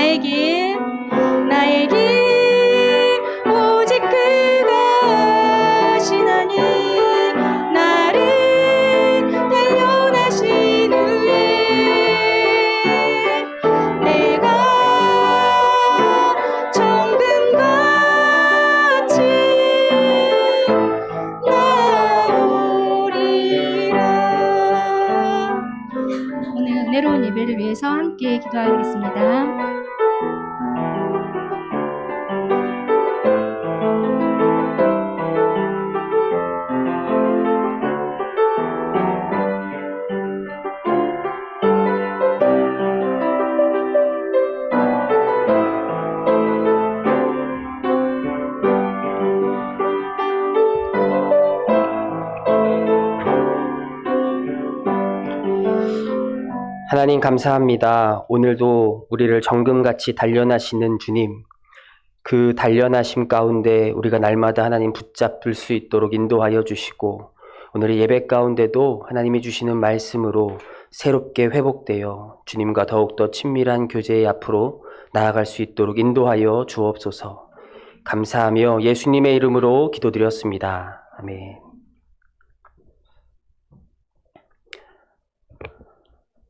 나의 길 오직 그가 하시나니 나를 단련하신 후에 내가 정금같이 나오리라. 오늘 은혜로운 예배를 위해서 함께 기도하겠습니다. 하나님 감사합니다. 오늘도 우리를 정금같이 단련하시는 주님, 그 단련하심 가운데 우리가 날마다 하나님 붙잡을 수 있도록 인도하여 주시고, 오늘의 예배 가운데도 하나님이 주시는 말씀으로 새롭게 회복되어 주님과 더욱더 친밀한 교제의 앞으로 나아갈 수 있도록 인도하여 주옵소서. 감사하며 예수님의 이름으로 기도드렸습니다. 아멘.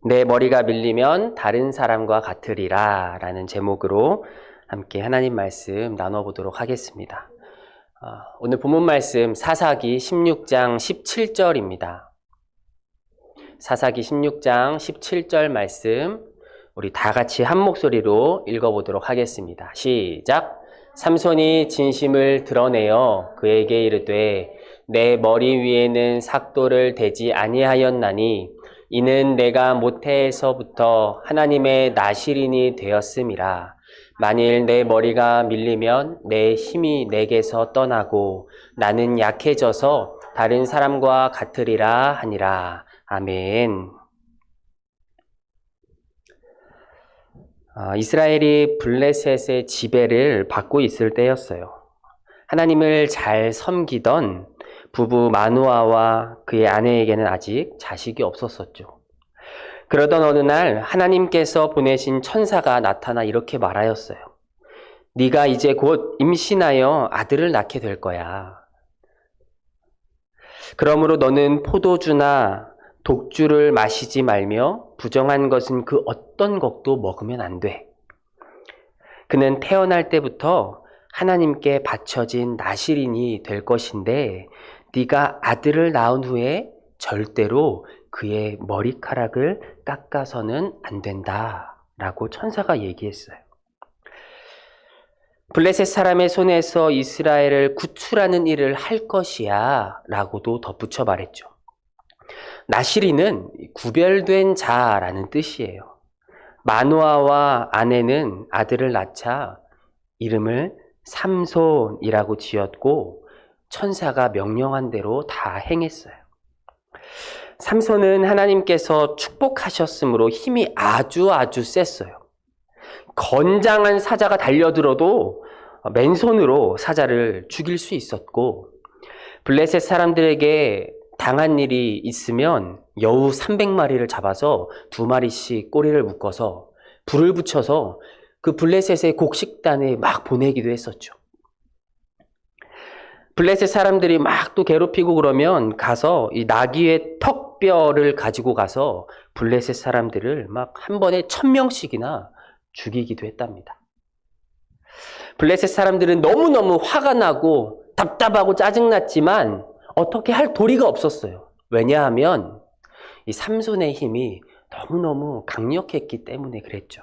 내 머리가 밀리면 다른 사람과 같으리라 라는 제목으로 함께 하나님 말씀 나눠보도록 하겠습니다. 오늘 본문 말씀 사사기 16장 17절입니다. 사사기 16장 17절 말씀 우리 다 같이 한 목소리로 읽어보도록 하겠습니다. 시작! 삼손이 진심을 드러내어 그에게 이르되 내 머리 위에는 삭도를 대지 아니하였나니 이는 내가 모태에서부터 하나님의 나실인이 되었음이라. 만일 내 머리가 밀리면 내 힘이 내게서 떠나고 나는 약해져서 다른 사람과 같으리라 하니라. 아멘. 이스라엘이 블레셋의 지배를 받고 있을 때였어요. 하나님을 잘 섬기던 부부 마누아와 그의 아내에게는 아직 자식이 없었었죠. 그러던 어느 날 하나님께서 보내신 천사가 나타나 이렇게 말하였어요. 네가 이제 곧 임신하여 아들을 낳게 될 거야. 그러므로 너는 포도주나 독주를 마시지 말며 부정한 것은 그 어떤 것도 먹으면 안 돼. 그는 태어날 때부터 하나님께 바쳐진 나실인이 될 것인데 네가 아들을 낳은 후에 절대로 그의 머리카락을 깎아서는 안 된다 라고 천사가 얘기했어요. 블레셋 사람의 손에서 이스라엘을 구출하는 일을 할 것이야 라고도 덧붙여 말했죠. 나실인은 구별된 자라는 뜻이에요. 마누아와 아내는 아들을 낳자 이름을 삼손이라고 지었고 천사가 명령한 대로 다 행했어요. 삼손은 하나님께서 축복하셨으므로 힘이 아주 셌어요. 건장한 사자가 달려들어도 맨손으로 사자를 죽일 수 있었고 블레셋 사람들에게 당한 일이 있으면 여우 300마리를 잡아서 2마리씩 꼬리를 묶어서 불을 붙여서 그 블레셋의 곡식단에 막 보내기도 했었죠. 블레셋 사람들이 막 또 괴롭히고 그러면 가서 이 나귀의 턱뼈를 가지고 가서 블레셋 사람들을 막 한 번에 1000명씩이나 죽이기도 했답니다. 블레셋 사람들은 너무너무 화가 나고 답답하고 짜증났지만 어떻게 할 도리가 없었어요. 왜냐하면 이 삼손의 힘이 너무너무 강력했기 때문에 그랬죠.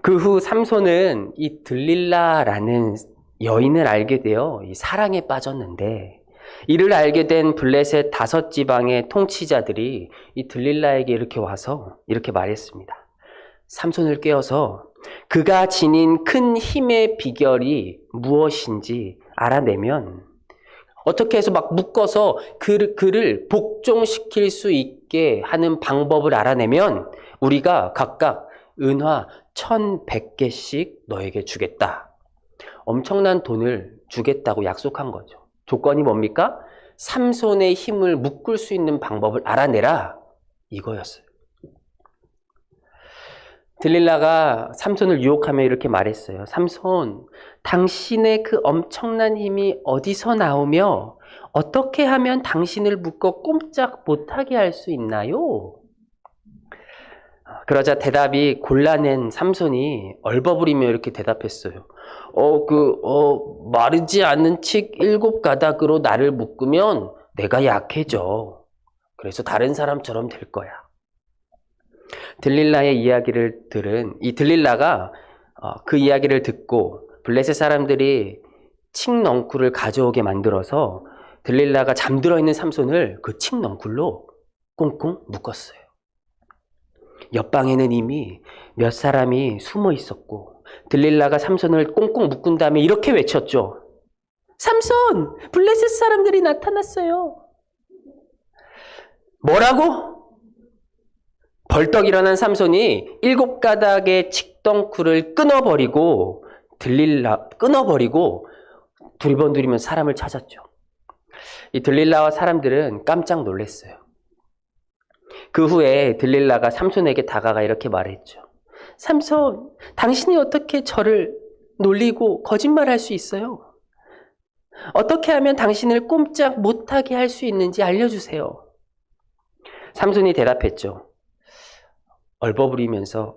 그 후 삼손은 이 들릴라라는 여인을 알게 되어 이 사랑에 빠졌는데 이를 알게 된 블레셋 5지방의 통치자들이 이 들릴라에게 이렇게 와서 이렇게 말했습니다. 삼손을 깨워서 그가 지닌 큰 힘의 비결이 무엇인지 알아내면 어떻게 해서 막 묶어서 그를 복종시킬 수 있게 하는 방법을 알아내면 우리가 각각 은화 1100개씩 너에게 주겠다. 엄청난 돈을 주겠다고 약속한 거죠. 조건이 뭡니까? 삼손의 힘을 묶을 수 있는 방법을 알아내라. 이거였어요. 들릴라가 삼손을 유혹하며 이렇게 말했어요. 삼손, 당신의 그 엄청난 힘이 어디서 나오며 어떻게 하면 당신을 묶어 꼼짝 못하게 할 수 있나요? 그러자 대답이 골라낸 삼손이 얼버무리며 이렇게 대답했어요. 마르지 않는 칡 7가닥으로 나를 묶으면 내가 약해져. 그래서 다른 사람처럼 될 거야. 들릴라의 이야기를 들은 이 들릴라가 그 이야기를 듣고 블레셋 사람들이 칡넝쿨을 가져오게 만들어서 들릴라가 잠들어 있는 삼손을 그 칡넝쿨로 꽁꽁 묶었어요. 옆방에는 이미 몇 사람이 숨어 있었고 들릴라가 삼손을 꽁꽁 묶은 다음에 이렇게 외쳤죠. 삼손! 블레셋 사람들이 나타났어요. 뭐라고? 벌떡 일어난 삼손이 7가닥의 칡덩쿨을 끊어버리고 두리번두리면 사람을 찾았죠. 이 들릴라와 사람들은 깜짝 놀랐어요. 그 후에 들릴라가 삼손에게 다가가 이렇게 말했죠. 삼손, 당신이 어떻게 저를 놀리고 거짓말할 수 있어요? 어떻게 하면 당신을 꼼짝 못하게 할 수 있는지 알려주세요. 삼손이 대답했죠. 얼버무리면서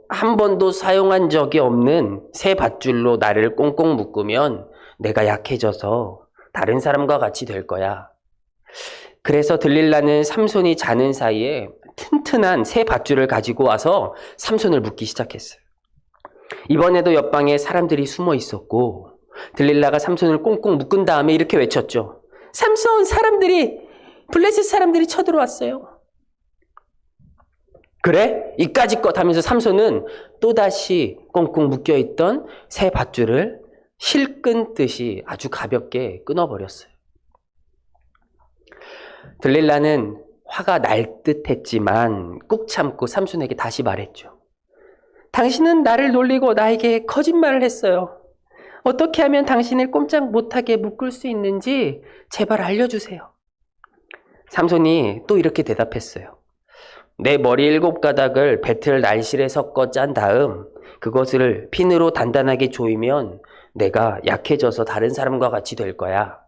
한 번도 사용한 적이 없는 새 밧줄로 나를 꽁꽁 묶으면 내가 약해져서 다른 사람과 같이 될 거야. 그래서 들릴라는 삼손이 자는 사이에 튼튼한 새 밧줄을 가지고 와서 삼손을 묶기 시작했어요. 이번에도 옆방에 사람들이 숨어 있었고 들릴라가 삼손을 꽁꽁 묶은 다음에 이렇게 외쳤죠. 삼손, 블레셋 사람들이 쳐들어왔어요. 그래? 이까짓 것 하면서 삼손은 또다시 꽁꽁 묶여있던 새 밧줄을 실 끊듯이 아주 가볍게 끊어버렸어요. 들릴라는 화가 날 듯했지만 꾹 참고 삼손에게 다시 말했죠. 당신은 나를 놀리고 나에게 거짓말을 했어요. 어떻게 하면 당신을 꼼짝 못하게 묶을 수 있는지 제발 알려주세요. 삼손이 또 이렇게 대답했어요. 내 머리 7가닥을 배틀 날실에 섞어 짠 다음 그것을 핀으로 단단하게 조이면 내가 약해져서 다른 사람과 같이 될 거야.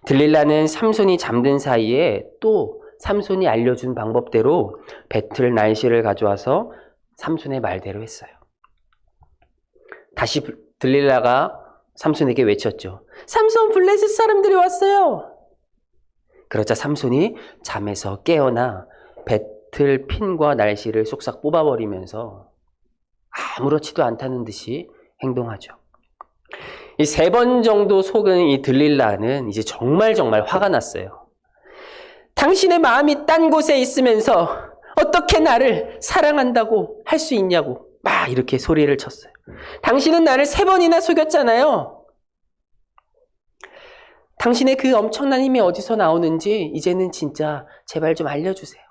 들릴라는 삼손이 잠든 사이에 또 삼손이 알려준 방법대로 배틀 날실을 가져와서 삼손의 말대로 했어요. 다시 들릴라가 삼손에게 외쳤죠. 삼손, 블레셋 사람들이 왔어요. 그러자 삼손이 잠에서 깨어나 배틀 핀과 날실을 쏙싹 뽑아버리면서 아무렇지도 않다는 듯이 행동하죠. 이 3번 정도 속은 이 들릴라는 이제 정말 화가 났어요. 당신의 마음이 딴 곳에 있으면서 어떻게 나를 사랑한다고 할 수 있냐고 막 이렇게 소리를 쳤어요. 당신은 나를 3번이나 속였잖아요. 당신의 그 엄청난 힘이 어디서 나오는지 이제는 진짜 제발 좀 알려주세요.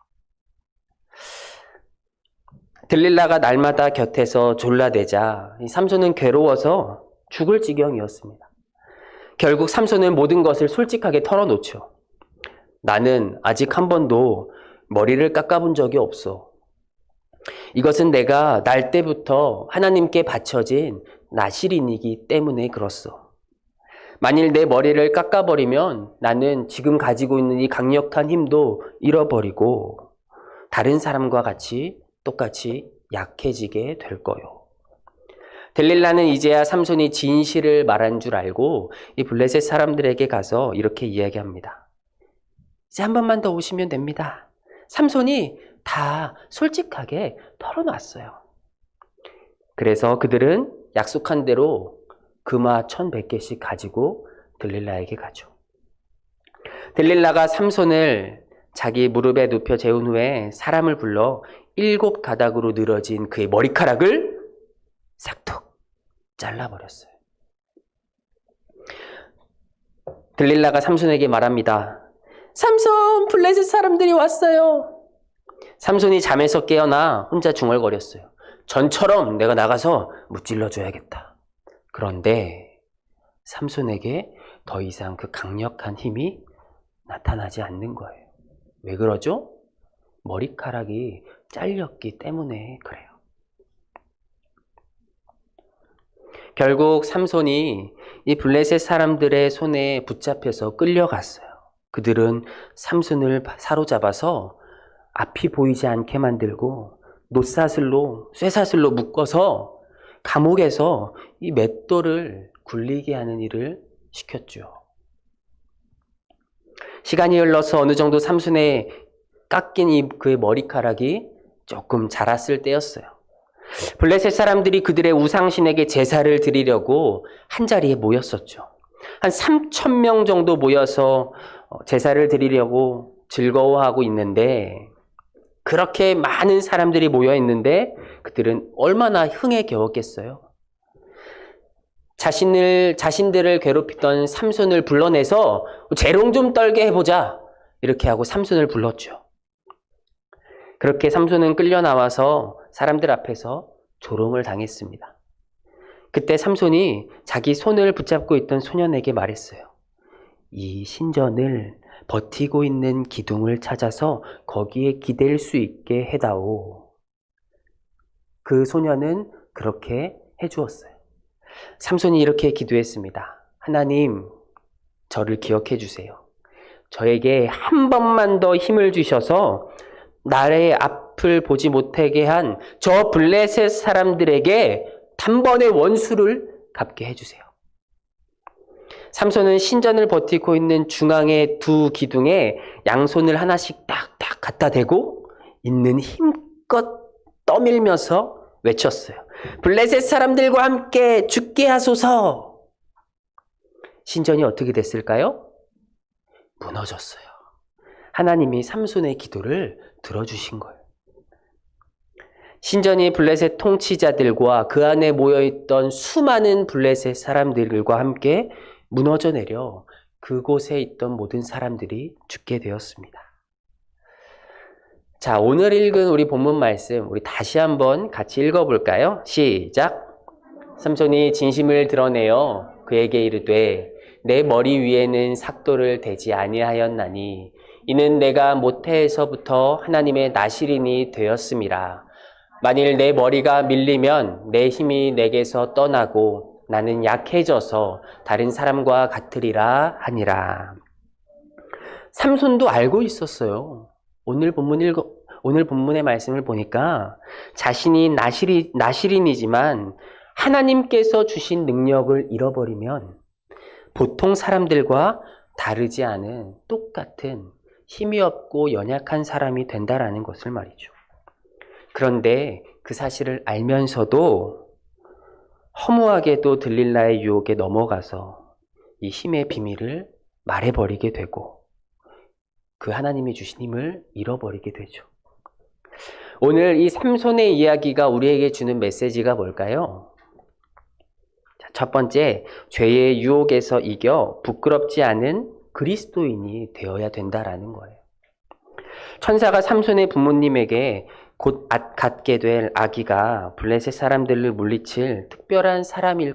들릴라가 날마다 곁에서 졸라대자 삼손은 괴로워서 죽을 지경이었습니다. 결국 삼손은 모든 것을 솔직하게 털어놓죠. 나는 아직 한 번도 머리를 깎아본 적이 없어. 이것은 내가 날 때부터 하나님께 바쳐진 나실인이기 때문에 그렇소. 만일 내 머리를 깎아버리면 나는 지금 가지고 있는 이 강력한 힘도 잃어버리고 다른 사람과 같이 똑같이 약해지게 될 거요. 들릴라는 이제야 삼손이 진실을 말한 줄 알고 이 블레셋 사람들에게 가서 이렇게 이야기합니다. 이제 한 번만 더 오시면 됩니다. 삼손이 다 솔직하게 털어놨어요. 그래서 그들은 약속한 대로 금화 1,100개씩 가지고 들릴라에게 가죠. 들릴라가 삼손을 자기 무릎에 눕혀 재운 후에 사람을 불러 7가닥으로 늘어진 그의 머리카락을 싹둑 잘라버렸어요. 들릴라가 삼손에게 말합니다. 삼손, 블레셋 사람들이 왔어요. 삼손이 잠에서 깨어나 혼자 중얼거렸어요. 전처럼 내가 나가서 무찔러줘야겠다. 그런데 삼손에게 더 이상 그 강력한 힘이 나타나지 않는 거예요. 왜 그러죠? 머리카락이 잘렸기 때문에 그래요. 결국 삼손이 이 블레셋 사람들의 손에 붙잡혀서 끌려갔어요. 그들은 삼손을 사로잡아서 앞이 보이지 않게 만들고 쇠사슬로 묶어서 감옥에서 이 맷돌을 굴리게 하는 일을 시켰죠. 시간이 흘러서 어느 정도 삼손의 깎인 그의 머리카락이 조금 자랐을 때였어요. 블레셋 사람들이 그들의 우상신에게 제사를 드리려고 한자리에 모였었죠. 한 3,000명 정도 모여서 제사를 드리려고 즐거워하고 있는데, 그렇게 많은 사람들이 모여 있는데 그들은 얼마나 흥에 겨웠겠어요. 자신들을 괴롭히던 삼손을 불러내서 재롱 좀 떨게 해보자, 이렇게 하고 삼손을 불렀죠. 그렇게 삼손은 끌려 나와서 사람들 앞에서 조롱을 당했습니다. 그때 삼손이 자기 손을 붙잡고 있던 소년에게 말했어요. 이 신전을 버티고 있는 기둥을 찾아서 거기에 기댈 수 있게 해다오. 그 소년은 그렇게 해주었어요. 삼손이 이렇게 기도했습니다. 하나님, 저를 기억해 주세요. 저에게 한 번만 더 힘을 주셔서 나의 앞을 보지 못하게 한 저 블레셋 사람들에게 단번에 원수를 갚게 해주세요. 삼손은 신전을 버티고 있는 중앙의 두 기둥에 양손을 하나씩 딱딱 갖다 대고 있는 힘껏 떠밀면서 외쳤어요. 블레셋 사람들과 함께 죽게 하소서. 신전이 어떻게 됐을까요? 무너졌어요. 하나님이 삼손의 기도를 들어주신 거예요. 신전이 블레셋 통치자들과 그 안에 모여있던 수많은 블레셋 사람들과 함께 무너져 내려 그곳에 있던 모든 사람들이 죽게 되었습니다. 자, 오늘 읽은 우리 본문 말씀 우리 다시 한번 같이 읽어볼까요? 시작! 삼손이 진심을 드러내어 그에게 이르되 내 머리 위에는 삭도를 대지 아니하였나니 이는 내가 모태에서부터 하나님의 나실인이 되었음이라. 만일 내 머리가 밀리면 내 힘이 내게서 떠나고 나는 약해져서 다른 사람과 같으리라 하니라. 삼손도 알고 있었어요. 오늘 본문의 말씀을 보니까 자신이 나실인이지만 하나님께서 주신 능력을 잃어버리면 보통 사람들과 다르지 않은 똑같은 힘이 없고 연약한 사람이 된다라는 것을 말이죠. 그런데 그 사실을 알면서도 허무하게도 들릴라의 유혹에 넘어가서 이 힘의 비밀을 말해버리게 되고 그 하나님이 주신 힘을 잃어버리게 되죠. 오늘 이 삼손의 이야기가 우리에게 주는 메시지가 뭘까요? 첫 번째, 죄의 유혹에서 이겨 부끄럽지 않은 그리스도인이 되어야 된다라는 거예요. 천사가 삼손의 부모님에게 곧 갖게 될 아기가 블레셋 사람들을 물리칠 특별한 사람이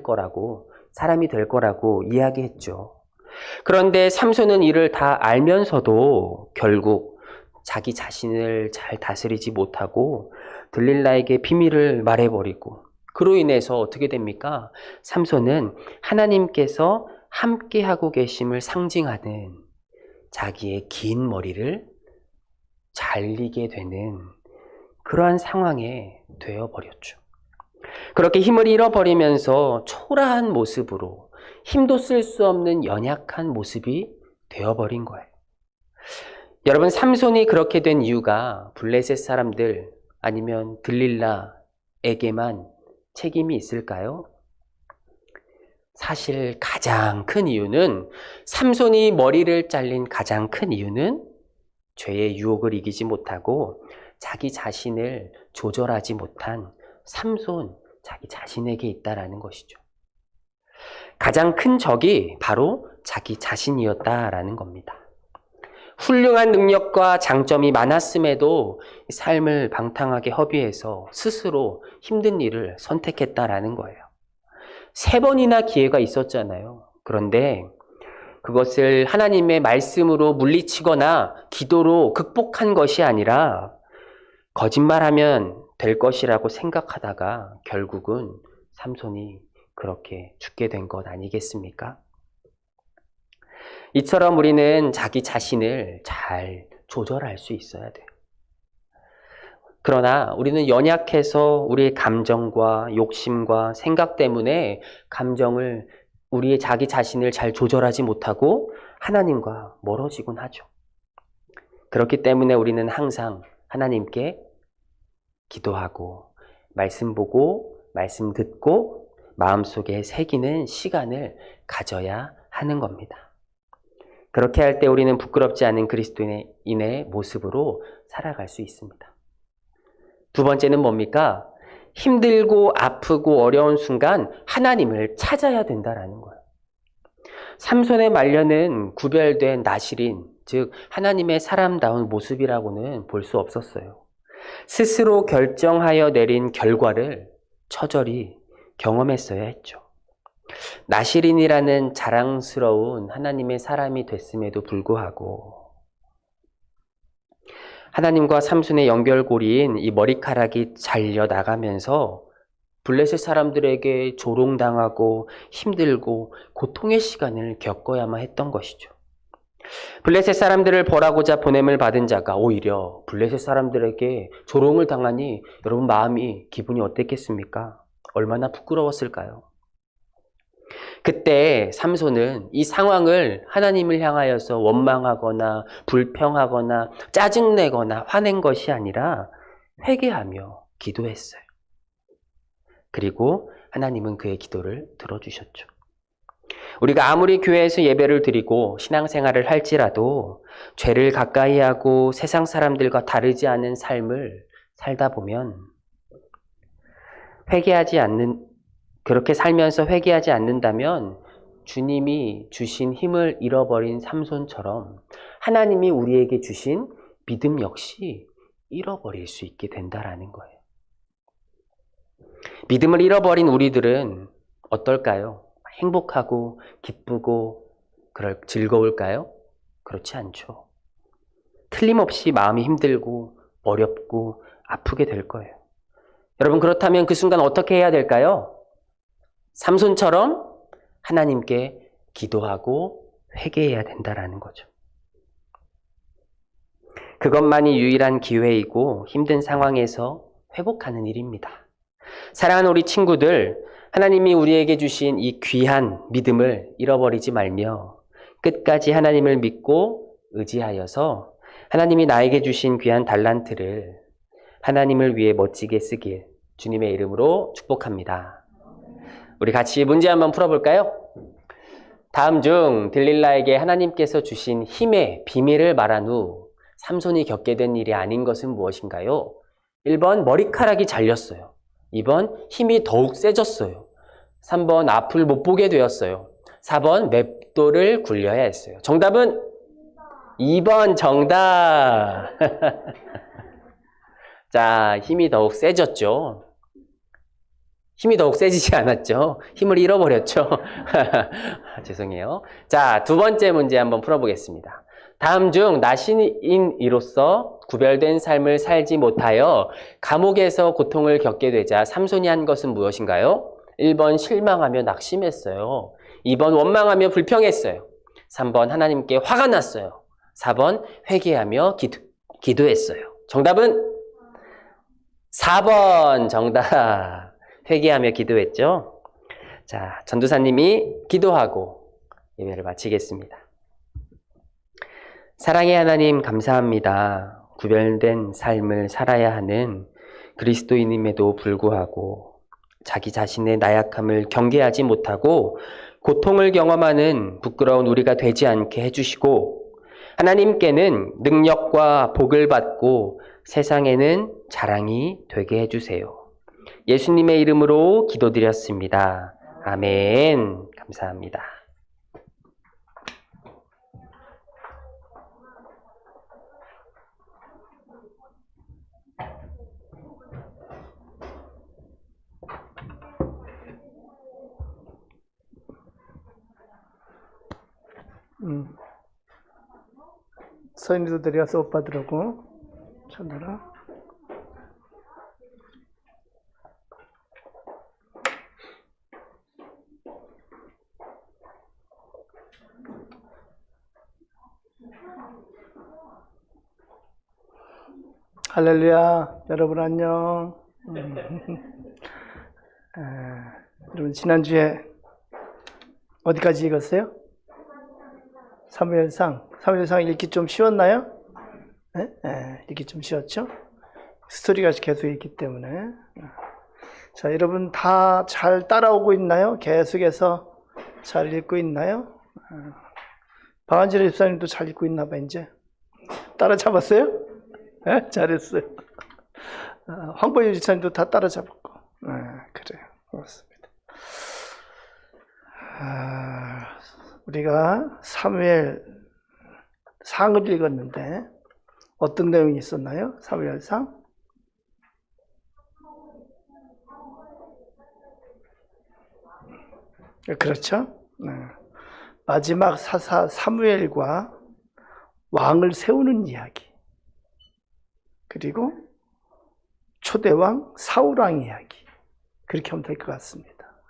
될 거라고 이야기했죠. 그런데 삼손은 이를 다 알면서도 결국 자기 자신을 잘 다스리지 못하고 들릴라에게 비밀을 말해버리고 그로 인해서 어떻게 됩니까? 삼손은 하나님께서 함께하고 계심을 상징하는 자기의 긴 머리를 잘리게 되는 그러한 상황에 되어버렸죠. 그렇게 힘을 잃어버리면서 초라한 모습으로 힘도 쓸 수 없는 연약한 모습이 되어버린 거예요. 여러분, 삼손이 그렇게 된 이유가 블레셋 사람들 아니면 들릴라에게만 책임이 있을까요? 사실 가장 큰 이유는 삼손이 머리를 잘린 가장 큰 이유는 죄의 유혹을 이기지 못하고 자기 자신을 조절하지 못한 삼손 자기 자신에게 있다라는 것이죠. 가장 큰 적이 바로 자기 자신이었다라는 겁니다. 훌륭한 능력과 장점이 많았음에도 삶을 방탕하게 허비해서 스스로 힘든 일을 선택했다라는 거예요. 3번이나 기회가 있었잖아요. 그런데 그것을 하나님의 말씀으로 물리치거나 기도로 극복한 것이 아니라 거짓말하면 될 것이라고 생각하다가 결국은 삼손이 그렇게 죽게 된 것 아니겠습니까? 이처럼 우리는 자기 자신을 잘 조절할 수 있어야 돼요. 그러나 우리는 연약해서 우리의 감정과 욕심과 생각 때문에 우리의 자기 자신을 잘 조절하지 못하고 하나님과 멀어지곤 하죠. 그렇기 때문에 우리는 항상 하나님께 기도하고 말씀 보고 말씀 듣고 마음속에 새기는 시간을 가져야 하는 겁니다. 그렇게 할 때 우리는 부끄럽지 않은 그리스도인의 모습으로 살아갈 수 있습니다. 두 번째는 뭡니까? 힘들고 아프고 어려운 순간 하나님을 찾아야 된다라는 거예요. 삼손의 말년은 구별된 나실인, 즉 하나님의 사람다운 모습이라고는 볼 수 없었어요. 스스로 결정하여 내린 결과를 처절히 경험했어야 했죠. 나실인이라는 자랑스러운 하나님의 사람이 됐음에도 불구하고 하나님과 삼손의 연결고리인 이 머리카락이 잘려나가면서 블레셋 사람들에게 조롱당하고 힘들고 고통의 시간을 겪어야만 했던 것이죠. 블레셋 사람들을 벌하고자 보냄을 받은 자가 오히려 블레셋 사람들에게 조롱을 당하니 여러분 기분이 어땠겠습니까? 얼마나 부끄러웠을까요? 그때 삼손은 이 상황을 하나님을 향하여서 원망하거나 불평하거나 짜증내거나 화낸 것이 아니라 회개하며 기도했어요. 그리고 하나님은 그의 기도를 들어주셨죠. 우리가 아무리 교회에서 예배를 드리고 신앙생활을 할지라도 죄를 가까이 하고 세상 사람들과 다르지 않은 삶을 살다 보면 그렇게 살면서 회개하지 않는다면 주님이 주신 힘을 잃어버린 삼손처럼 하나님이 우리에게 주신 믿음 역시 잃어버릴 수 있게 된다라는 거예요. 믿음을 잃어버린 우리들은 어떨까요? 행복하고 기쁘고 즐거울까요? 그렇지 않죠. 틀림없이 마음이 힘들고 어렵고 아프게 될 거예요. 여러분 그렇다면 그 순간 어떻게 해야 될까요? 삼손처럼 하나님께 기도하고 회개해야 된다라는 거죠. 그것만이 유일한 기회이고 힘든 상황에서 회복하는 일입니다. 사랑하는 우리 친구들, 하나님이 우리에게 주신 이 귀한 믿음을 잃어버리지 말며 끝까지 하나님을 믿고 의지하여서 하나님이 나에게 주신 귀한 달란트를 하나님을 위해 멋지게 쓰길 주님의 이름으로 축복합니다. 우리 같이 문제 한번 풀어볼까요? 다음 중 들릴라에게 하나님께서 주신 힘의 비밀을 말한 후 삼손이 겪게 된 일이 아닌 것은 무엇인가요? 1번 머리카락이 잘렸어요. 2번 힘이 더욱 세졌어요. 3번 앞을 못 보게 되었어요. 4번 맷돌을 굴려야 했어요. 정답은 2번 정답. 자, 힘이 더욱 세졌죠. 힘이 더욱 세지지 않았죠. 힘을 잃어버렸죠. 죄송해요. 자, 두 번째 문제 한번 풀어보겠습니다. 다음 중 나신인으로서 구별된 삶을 살지 못하여 감옥에서 고통을 겪게 되자 삼손이 한 것은 무엇인가요? 1번 실망하며 낙심했어요. 2번 원망하며 불평했어요. 3번 하나님께 화가 났어요. 4번 회개하며 기도했어요. 정답은 4번 정답. 회개하며 기도했죠. 자, 전도사님이 기도하고 예배를 마치겠습니다. 사랑의 하나님 감사합니다. 구별된 삶을 살아야 하는 그리스도인임에도 불구하고 자기 자신의 나약함을 경계하지 못하고 고통을 경험하는 부끄러운 우리가 되지 않게 해주시고 하나님께는 능력과 복을 받고 세상에는 자랑이 되게 해주세요. 예수님의 이름으로 기도드렸습니다. 아멘. 감사합니다. 서인도 데려가서 옷 받으라고. 찾느라. 할렐루야. 여러분 안녕. 여러분 지난주에 어디까지 읽었어요? 사무엘상. 사무엘상 읽기 좀 쉬웠나요? 네? 읽기 좀 쉬웠죠? 스토리가 계속 있기 때문에. 자, 여러분 다 잘 따라오고 있나요? 계속해서 잘 읽고 있나요? 박한질 집사님도 잘 읽고 있나 봐, 이제. 따라잡았어요? 네? 잘했어요. 황보유 집사님도 다 따라잡았고. 그래요. 고맙습니다. 우리가 사무엘 상을 읽었는데 어떤 내용이 있었나요? 사무엘상? 그렇죠? 마지막 사사 사무엘과 왕을 세우는 이야기, 그리고 초대왕 사울왕 이야기, 그렇게 하면 될 것 같습니다.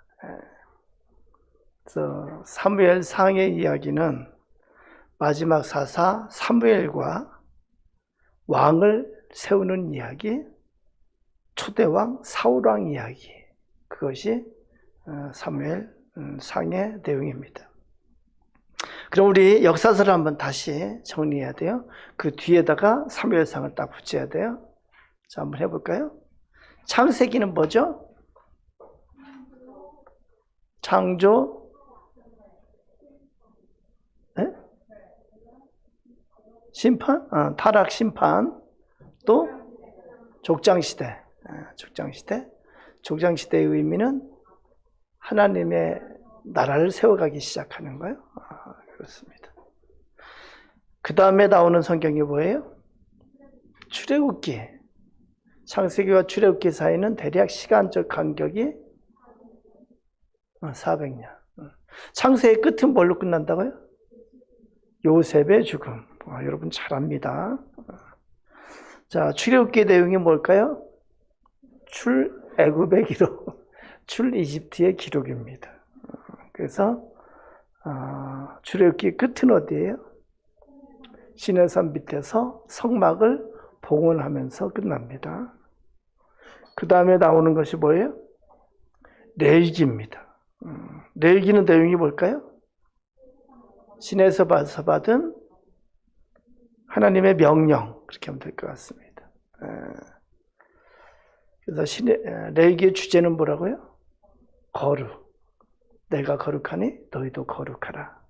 그래서 사무엘상의 이야기는 마지막 사사 사무엘과 왕을 세우는 이야기, 초대왕 사울왕 이야기, 그것이 사무엘상의 내용입니다. 그럼 우리 역사서를 한번 다시 정리해야 돼요. 그 뒤에다가 사무엘상을 딱 붙여야 돼요. 자, 한번 해볼까요? 창세기는 뭐죠? 창조, 네? 심판, 타락 심판, 또 족장시대. 족장시대의 의미는 하나님의 나라를 세워가기 시작하는 거예요. 그렇습니다. 그 다음에 나오는 성경이 뭐예요? 출애굽기. 창세기와 출애굽기 사이는 대략 시간적 간격이 400년. 창세의 끝은 뭘로 끝난다고요? 요셉의 죽음. 여러분 잘합니다. 자, 출애굽기 내용이 뭘까요? 출애굽의 기록, 출이집트의 기록입니다. 그래서 출애굽기 끝은 어디예요? 시내산 밑에서 성막을 봉헌하면서 끝납니다. 그 다음에 나오는 것이 뭐예요? 레위기입니다. 레위기는 내용이 뭘까요? 신에서 받은 하나님의 명령, 그렇게 하면 될 것 같습니다. 그래서 레위기의 주제는 뭐라고요? 거룩. 내가 거룩하니 너희도 거룩하라.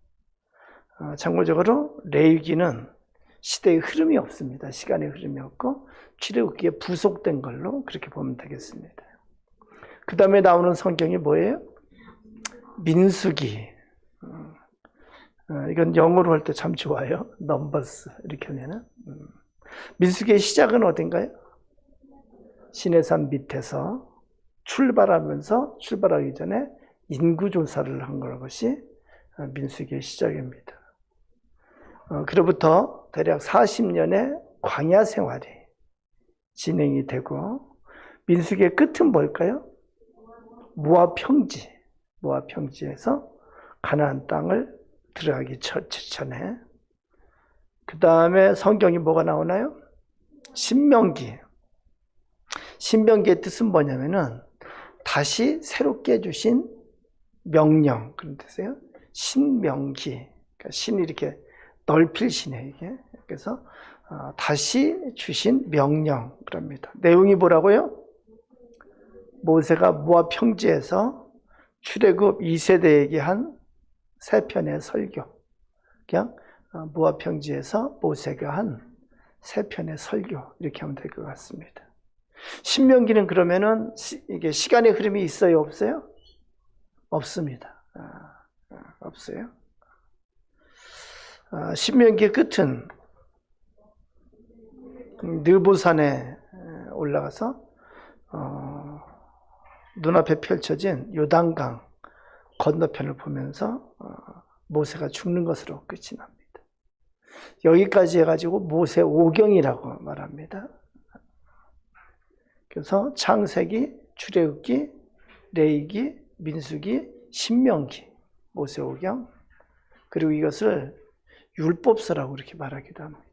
참고적으로 레위기는 시대의 흐름이 없습니다. 시간의 흐름이 없고 출애굽기에 부속된 걸로 그렇게 보면 되겠습니다. 그 다음에 나오는 성경이 뭐예요? 민수기. 이건 영어로 할 때 참 좋아요. 넘버스 이렇게 하면은. 민수기의 시작은 어딘가요? 시내산 밑에서 출발하기 전에 인구조사를 한 것이 민수기의 시작입니다. 그로부터 대략 40년의 광야 생활이 진행이 되고, 민수기의 끝은 뭘까요? 모압 평지에서 가나안 땅을 들어가기 전에. 그 다음에 성경이 뭐가 나오나요? 신명기. 신명기의 뜻은 뭐냐면은 다시 새롭게 주신 명령, 그런 뜻이에요. 신명기. 그러니까 신이 이렇게 넓힐 신이에요, 이게. 그래서 다시 주신 명령, 그럽니다. 내용이 뭐라고요? 모세가 모압 평지에서 출애굽 2세대에게 한 3편의 설교. 그냥 모압 평지에서 모세가 한 3편의 설교, 이렇게 하면 될 것 같습니다. 신명기는 그러면은 이게 시간의 흐름이 있어요, 없어요? 없습니다. 없어요. 신명기의 끝은 느보산에 올라가서 눈앞에 펼쳐진 요단강 건너편을 보면서 모세가 죽는 것으로 끝이 납니다. 여기까지 해가지고 모세 오경이라고 말합니다. 그래서 창세기, 출애굽기, 레위기, 민수기, 신명기, 모세 오경, 그리고 이것을 율법서라고 이렇게 말하기도 합니다.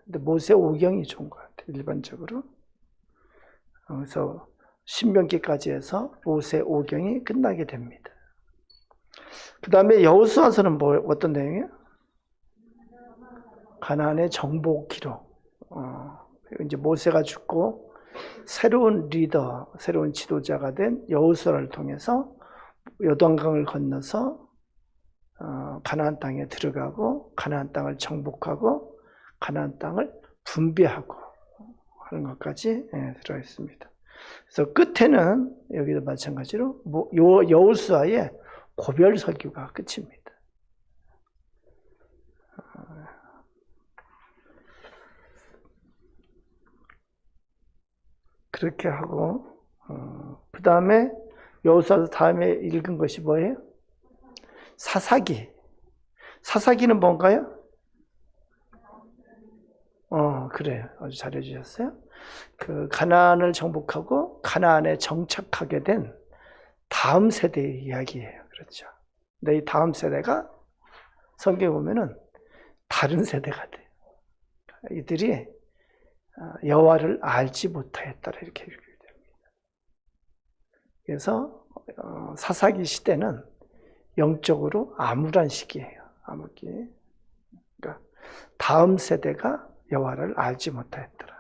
근데 모세 오경이 좋은 것 같아요. 일반적으로. 그래서 신명기까지 해서 모세 오경이 끝나게 됩니다. 그 다음에 여호수아서는 어떤 내용이에요? 가나안의 정복 기록. 이제 모세가 죽고 새로운 리더, 새로운 지도자가 된 여호수아를 통해서 요단강을 건너서 가나안 땅에 들어가고 가나안 땅을 정복하고 가나안 땅을 분배하고 하는 것까지 들어 있습니다. 그래서 끝에는 여기도 마찬가지로 여호수아의 고별 설교가 끝입니다. 그렇게 하고 그 다음에 여호수아 다음에 읽은 것이 뭐예요? 사사기. 사사기는 뭔가요? 그래요. 아주 잘해 주셨어요. 그 가나안을 정복하고 가나안에 정착하게 된 다음 세대의 이야기예요. 그렇죠. 근데 이 다음 세대가 성경에 보면은 다른 세대가 돼요. 이들이 여호와를 알지 못하였더라 이렇게 읽게 됩니다. 그래서 사사기 시대는 영적으로 암울한 시기예요. 암울기. 그러니까 다음 세대가 여호와를 알지 못하였더라.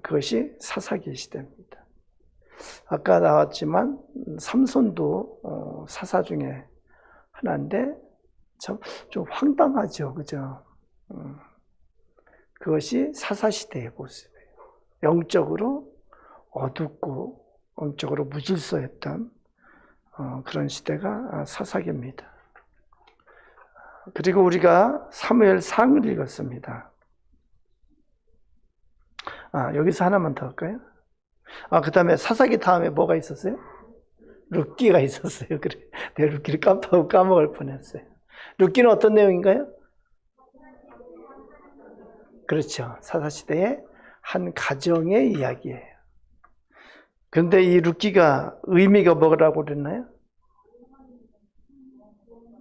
그것이 사사기 시대입니다. 아까 나왔지만 삼손도 사사 중에 하나인데 좀 황당하죠, 그죠? 그것이 사사 시대의 모습이에요. 영적으로 어둡고 영적으로 무질서했던 그런 시대가 사사기입니다. 그리고 우리가 사무엘상을 읽었습니다. 여기서 하나만 더 할까요? 그 다음에 사사기 다음에 뭐가 있었어요? 룻기가 있었어요. 그래. 내가 룻기를 까먹을 뻔했어요. 룻기는 어떤 내용인가요? 그렇죠. 사사시대의 한 가정의 이야기예요. 그런데 이 룻기가 의미가 뭐라고 그랬나요?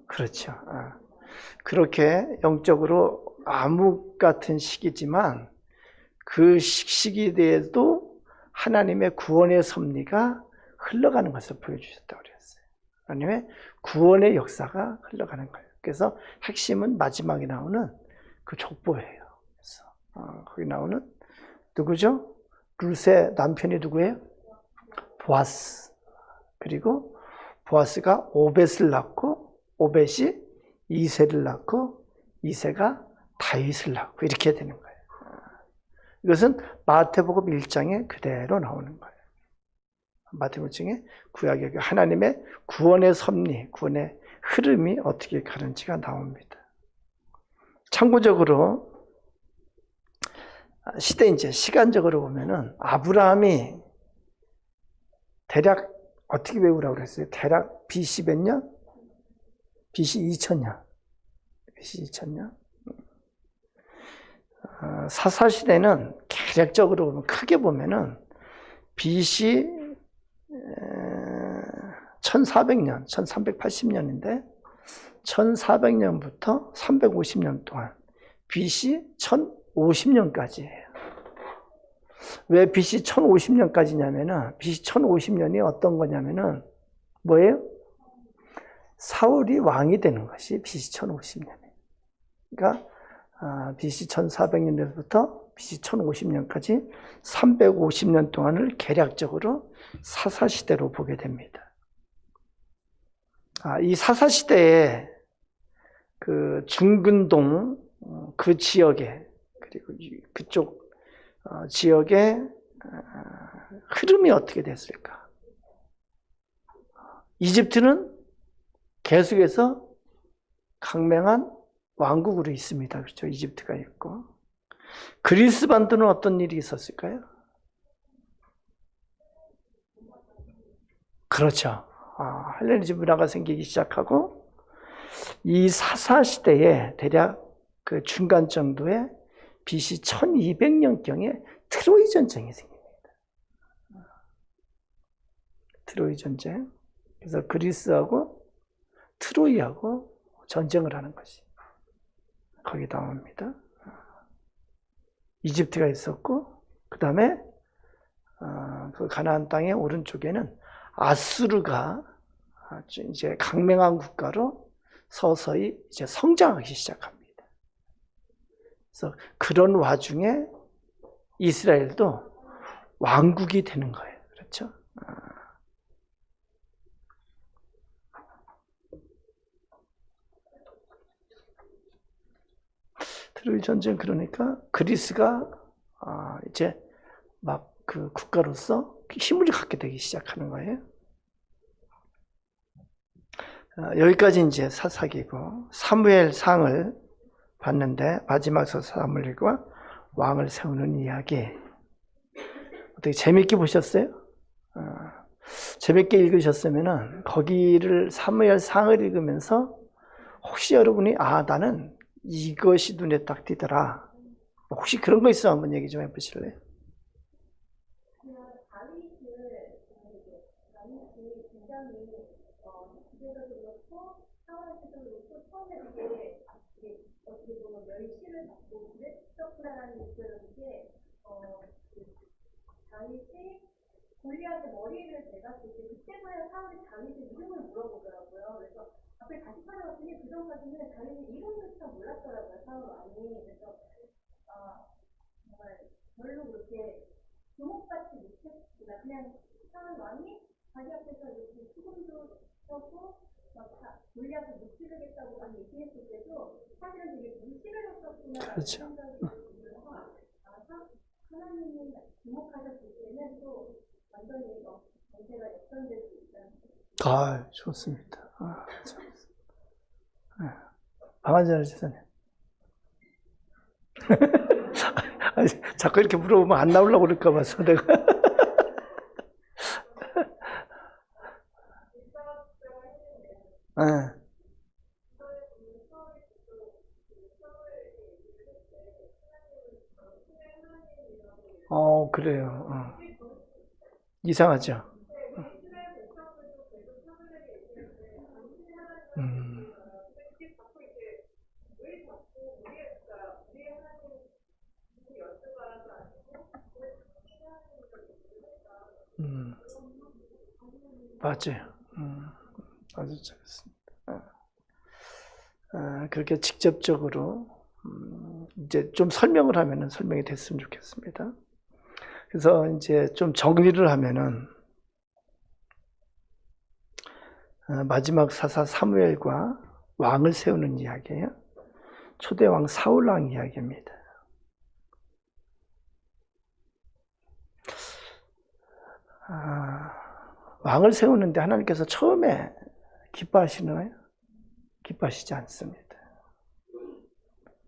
그렇죠. 그렇게 영적으로 암흑 같은 시기지만 그 시기에도 하나님의 구원의 섭리가 흘러가는 것을 보여주셨다고 그랬어요. 하나님의 구원의 역사가 흘러가는 거예요. 그래서 핵심은 마지막에 나오는 그 족보예요. 그래서 거기 나오는 누구죠? 룻의 남편이 누구예요? 보아스. 그리고 보아스가 오벳을 낳고 오벳이 이새를 낳고 이새가 다윗을 낳고 이렇게 되는 거예요. 이것은 마태복음 1장에 그대로 나오는 거예요. 마태복음 1장에 구약의 하나님의 구원의 섭리, 구원의 흐름이 어떻게 가는지가 나옵니다. 참고적으로 시간적으로 보면은 아브라함이 대략 어떻게 외우라고 그랬어요? 대략 BC 몇 년? BC 2000년. BC 2000년. 사사시대는 개략적으로 크게 보면은 BC 1400년, 1380년인데 1400년부터 350년 동안 BC 1050년까지예요. 왜 BC 1050년까지냐면은 BC 1050년이 어떤 거냐면은 뭐예요? 사울이 왕이 되는 것이 BC 1050년이에요. 그러니까 BC 1400년에서부터 BC 1050년까지 350년 동안을 개략적으로 사사시대로 보게 됩니다. 이 사사시대에 그 중근동 그 지역에 그리고 그쪽 지역의 흐름이 어떻게 됐을까? 이집트는 계속해서 강맹한 왕국으로 있습니다. 그렇죠? 이집트가 있고. 그리스 반도는 어떤 일이 있었을까요? 그렇죠. 헬레니즘 문화가 생기기 시작하고 이 사사 시대에 대략 그 중간 정도에 BC 1200년경에 트로이 전쟁이 생깁니다. 트로이 전쟁. 그래서 그리스하고 트로이하고 전쟁을 하는 것이 거기 나옵니다. 이집트가 있었고, 그 다음에 그 가나안 땅의 오른쪽에는 아수르가 이제 강맹한 국가로 서서히 이제 성장하기 시작합니다. 그래서 그런 와중에 이스라엘도 왕국이 되는 거예요. 그렇죠? 트로이 전쟁 그러니까 그리스가 이제 막 그 국가로서 힘을 갖게 되기 시작하는 거예요. 여기까지 이제 사사기고 사무엘상을 봤는데 마지막 사무엘과 왕을 세우는 이야기 어떻게 재밌게 보셨어요? 재밌게 읽으셨으면은 거기를 사무엘상을 읽으면서 혹시 여러분이 나는 이것이 눈에 딱 띄더라. 혹시 그런 거 있으면 한번 얘기 좀 해보실래요? 골리앗의 머리를 대갔을 때 그때서야 사람들이 다윗의 이름을 물어보더라고요. 그래서 앞에 다시 찾아봤더니 그 전까지는 다윗의 이름조차 몰랐더라고요. 사람 많이. 그래서 정말 별로 그렇게 주목받지 못했구나. 그냥 사람 많이 자기 앞에서 이렇게 수금도 써고 골리앗을 못 찌르겠다고 막 얘기했을 때도 사실은 되게 무시를 했었구나. 그렇죠. 하나님이 주목하셨을 때는 또 완전히 전체가 역전될 수 있다는. 좋습니다. 방한전을 지사님. 자꾸 이렇게 물어보면 안 나오려고 그럴까 봐서 내가. 그래요. 이상하죠? 맞아요. 아주 잘했습니다. 그렇게 직접적으로 이제 좀 설명을 하면은 설명이 됐으면 좋겠습니다. 그래서 이제 좀 정리를 하면은 마지막 사사 사무엘과 왕을 세우는 이야기예요. 초대왕 사울왕 이야기입니다. 왕을 세우는데 하나님께서 처음에 기뻐하시나요? 기뻐하시지 않습니다.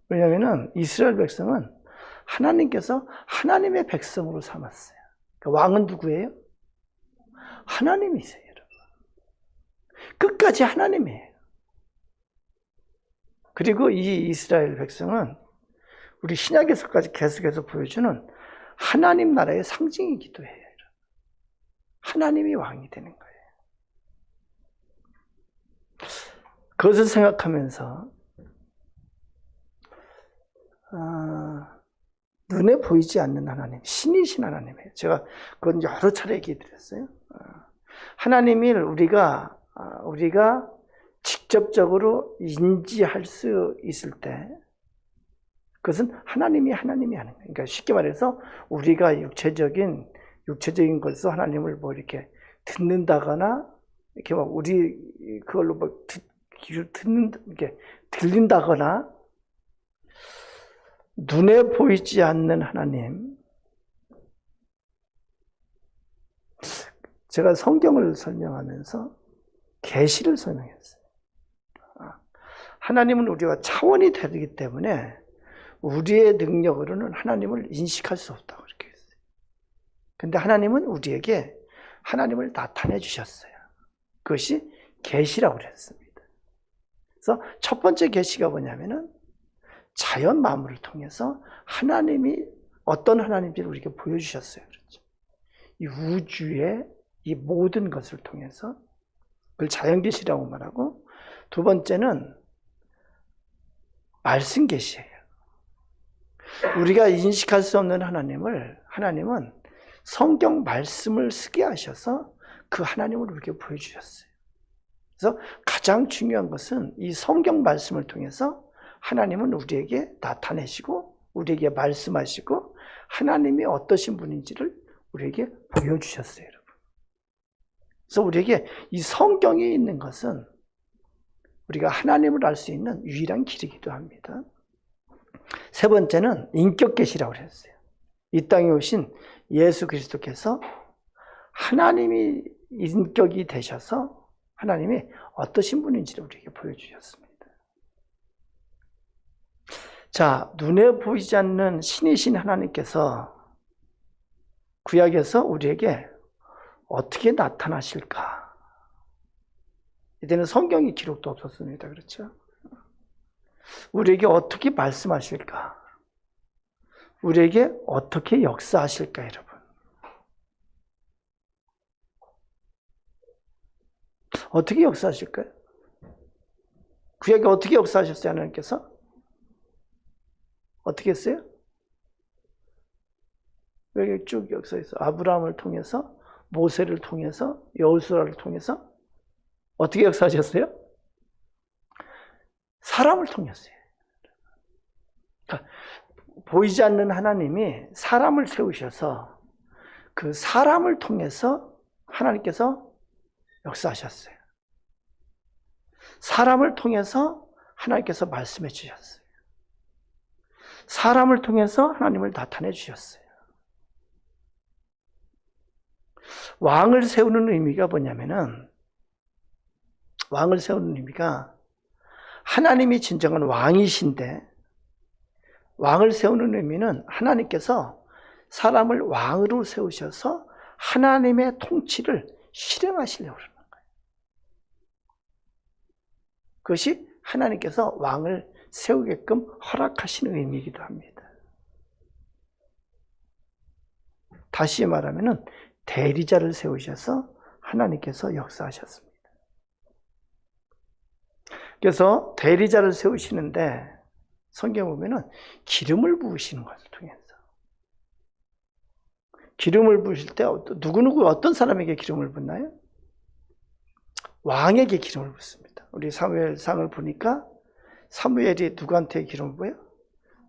왜냐하면 이스라엘 백성은 하나님께서 하나님의 백성으로 삼았어요. 그러니까 왕은 누구예요? 하나님이세요, 여러분. 끝까지 하나님이에요. 그리고 이 이스라엘 백성은 우리 신약에서까지 계속해서 보여주는 하나님 나라의 상징이기도 해요. 하나님이 왕이 되는 거예요. 그것을 생각하면서 눈에 보이지 않는 하나님, 신이신 하나님이에요. 제가 그건 여러 차례 얘기 드렸어요. 하나님을 우리가 직접적으로 인지할 수 있을 때 그것은 하나님이 하는 거예요. 그러니까 쉽게 말해서 우리가 육체적인 것에서 하나님을 뭐 이렇게 듣는다거나 이렇게 막 우리 그걸로 뭐 이렇게 들린다거나 눈에 보이지 않는 하나님. 제가 성경을 설명하면서 계시를 설명했어요. 하나님은 우리와 차원이 다르기 때문에 우리의 능력으로는 하나님을 인식할 수 없다고 그렇게 했어요. 근데 하나님은 우리에게 하나님을 나타내 주셨어요. 그것이 계시라고 그랬습니다. 그래서 첫 번째 계시가 뭐냐면은 자연 만물을 통해서 하나님이 어떤 하나님인지를 우리에게 보여주셨어요. 그렇죠? 이 우주의 이 모든 것을 통해서 그걸 자연 계시라고 말하고, 두 번째는 말씀 계시예요. 우리가 인식할 수 없는 하나님은 성경 말씀을 쓰게 하셔서 그 하나님을 우리에게 보여주셨어요. 그래서 가장 중요한 것은 이 성경 말씀을 통해서 하나님은 우리에게 나타내시고 우리에게 말씀하시고 하나님이 어떠신 분인지를 우리에게 보여주셨어요, 여러분. 그래서 우리에게 이 성경에 있는 것은 우리가 하나님을 알 수 있는 유일한 길이기도 합니다. 세 번째는 인격 계시라고 했어요. 이 땅에 오신 예수 그리스도께서 하나님이 인격이 되셔서 하나님이 어떠신 분인지를 우리에게 보여주셨습니다. 자, 눈에 보이지 않는 신이신 하나님께서 구약에서 우리에게 어떻게 나타나실까? 이때는 성경의 기록도 없었습니다. 그렇죠? 우리에게 어떻게 말씀하실까? 우리에게 어떻게 역사하실까, 여러분? 어떻게 역사하실까요? 구약에 어떻게 역사하셨어요, 하나님께서? 어떻게 했어요? 여기 쭉 역사에서 아브라함을 통해서, 모세를 통해서, 여호수아를 통해서 어떻게 역사하셨어요? 사람을 통했어요. 그러니까 보이지 않는 하나님이 사람을 세우셔서 그 사람을 통해서 하나님께서 역사하셨어요. 사람을 통해서 하나님께서 말씀해 주셨어요. 사람을 통해서 하나님을 나타내 주셨어요. 왕을 세우는 의미가 뭐냐면은, 왕을 세우는 의미가 하나님이 진정한 왕이신데, 왕을 세우는 의미는 하나님께서 사람을 왕으로 세우셔서 하나님의 통치를 실행하시려고 그러는 거예요. 그것이 하나님께서 왕을 세우게끔 허락하시는 의미이기도 합니다. 다시 말하면 대리자를 세우셔서 하나님께서 역사하셨습니다. 그래서 대리자를 세우시는데 성경 보면은 기름을 부으시는 것을 통해서, 기름을 부으실 때 누구누구 어떤 사람에게 기름을 붓나요? 왕에게 기름을 붓습니다. 우리 사무엘상을 보니까 사무엘이 누구한테 기름을 부어요?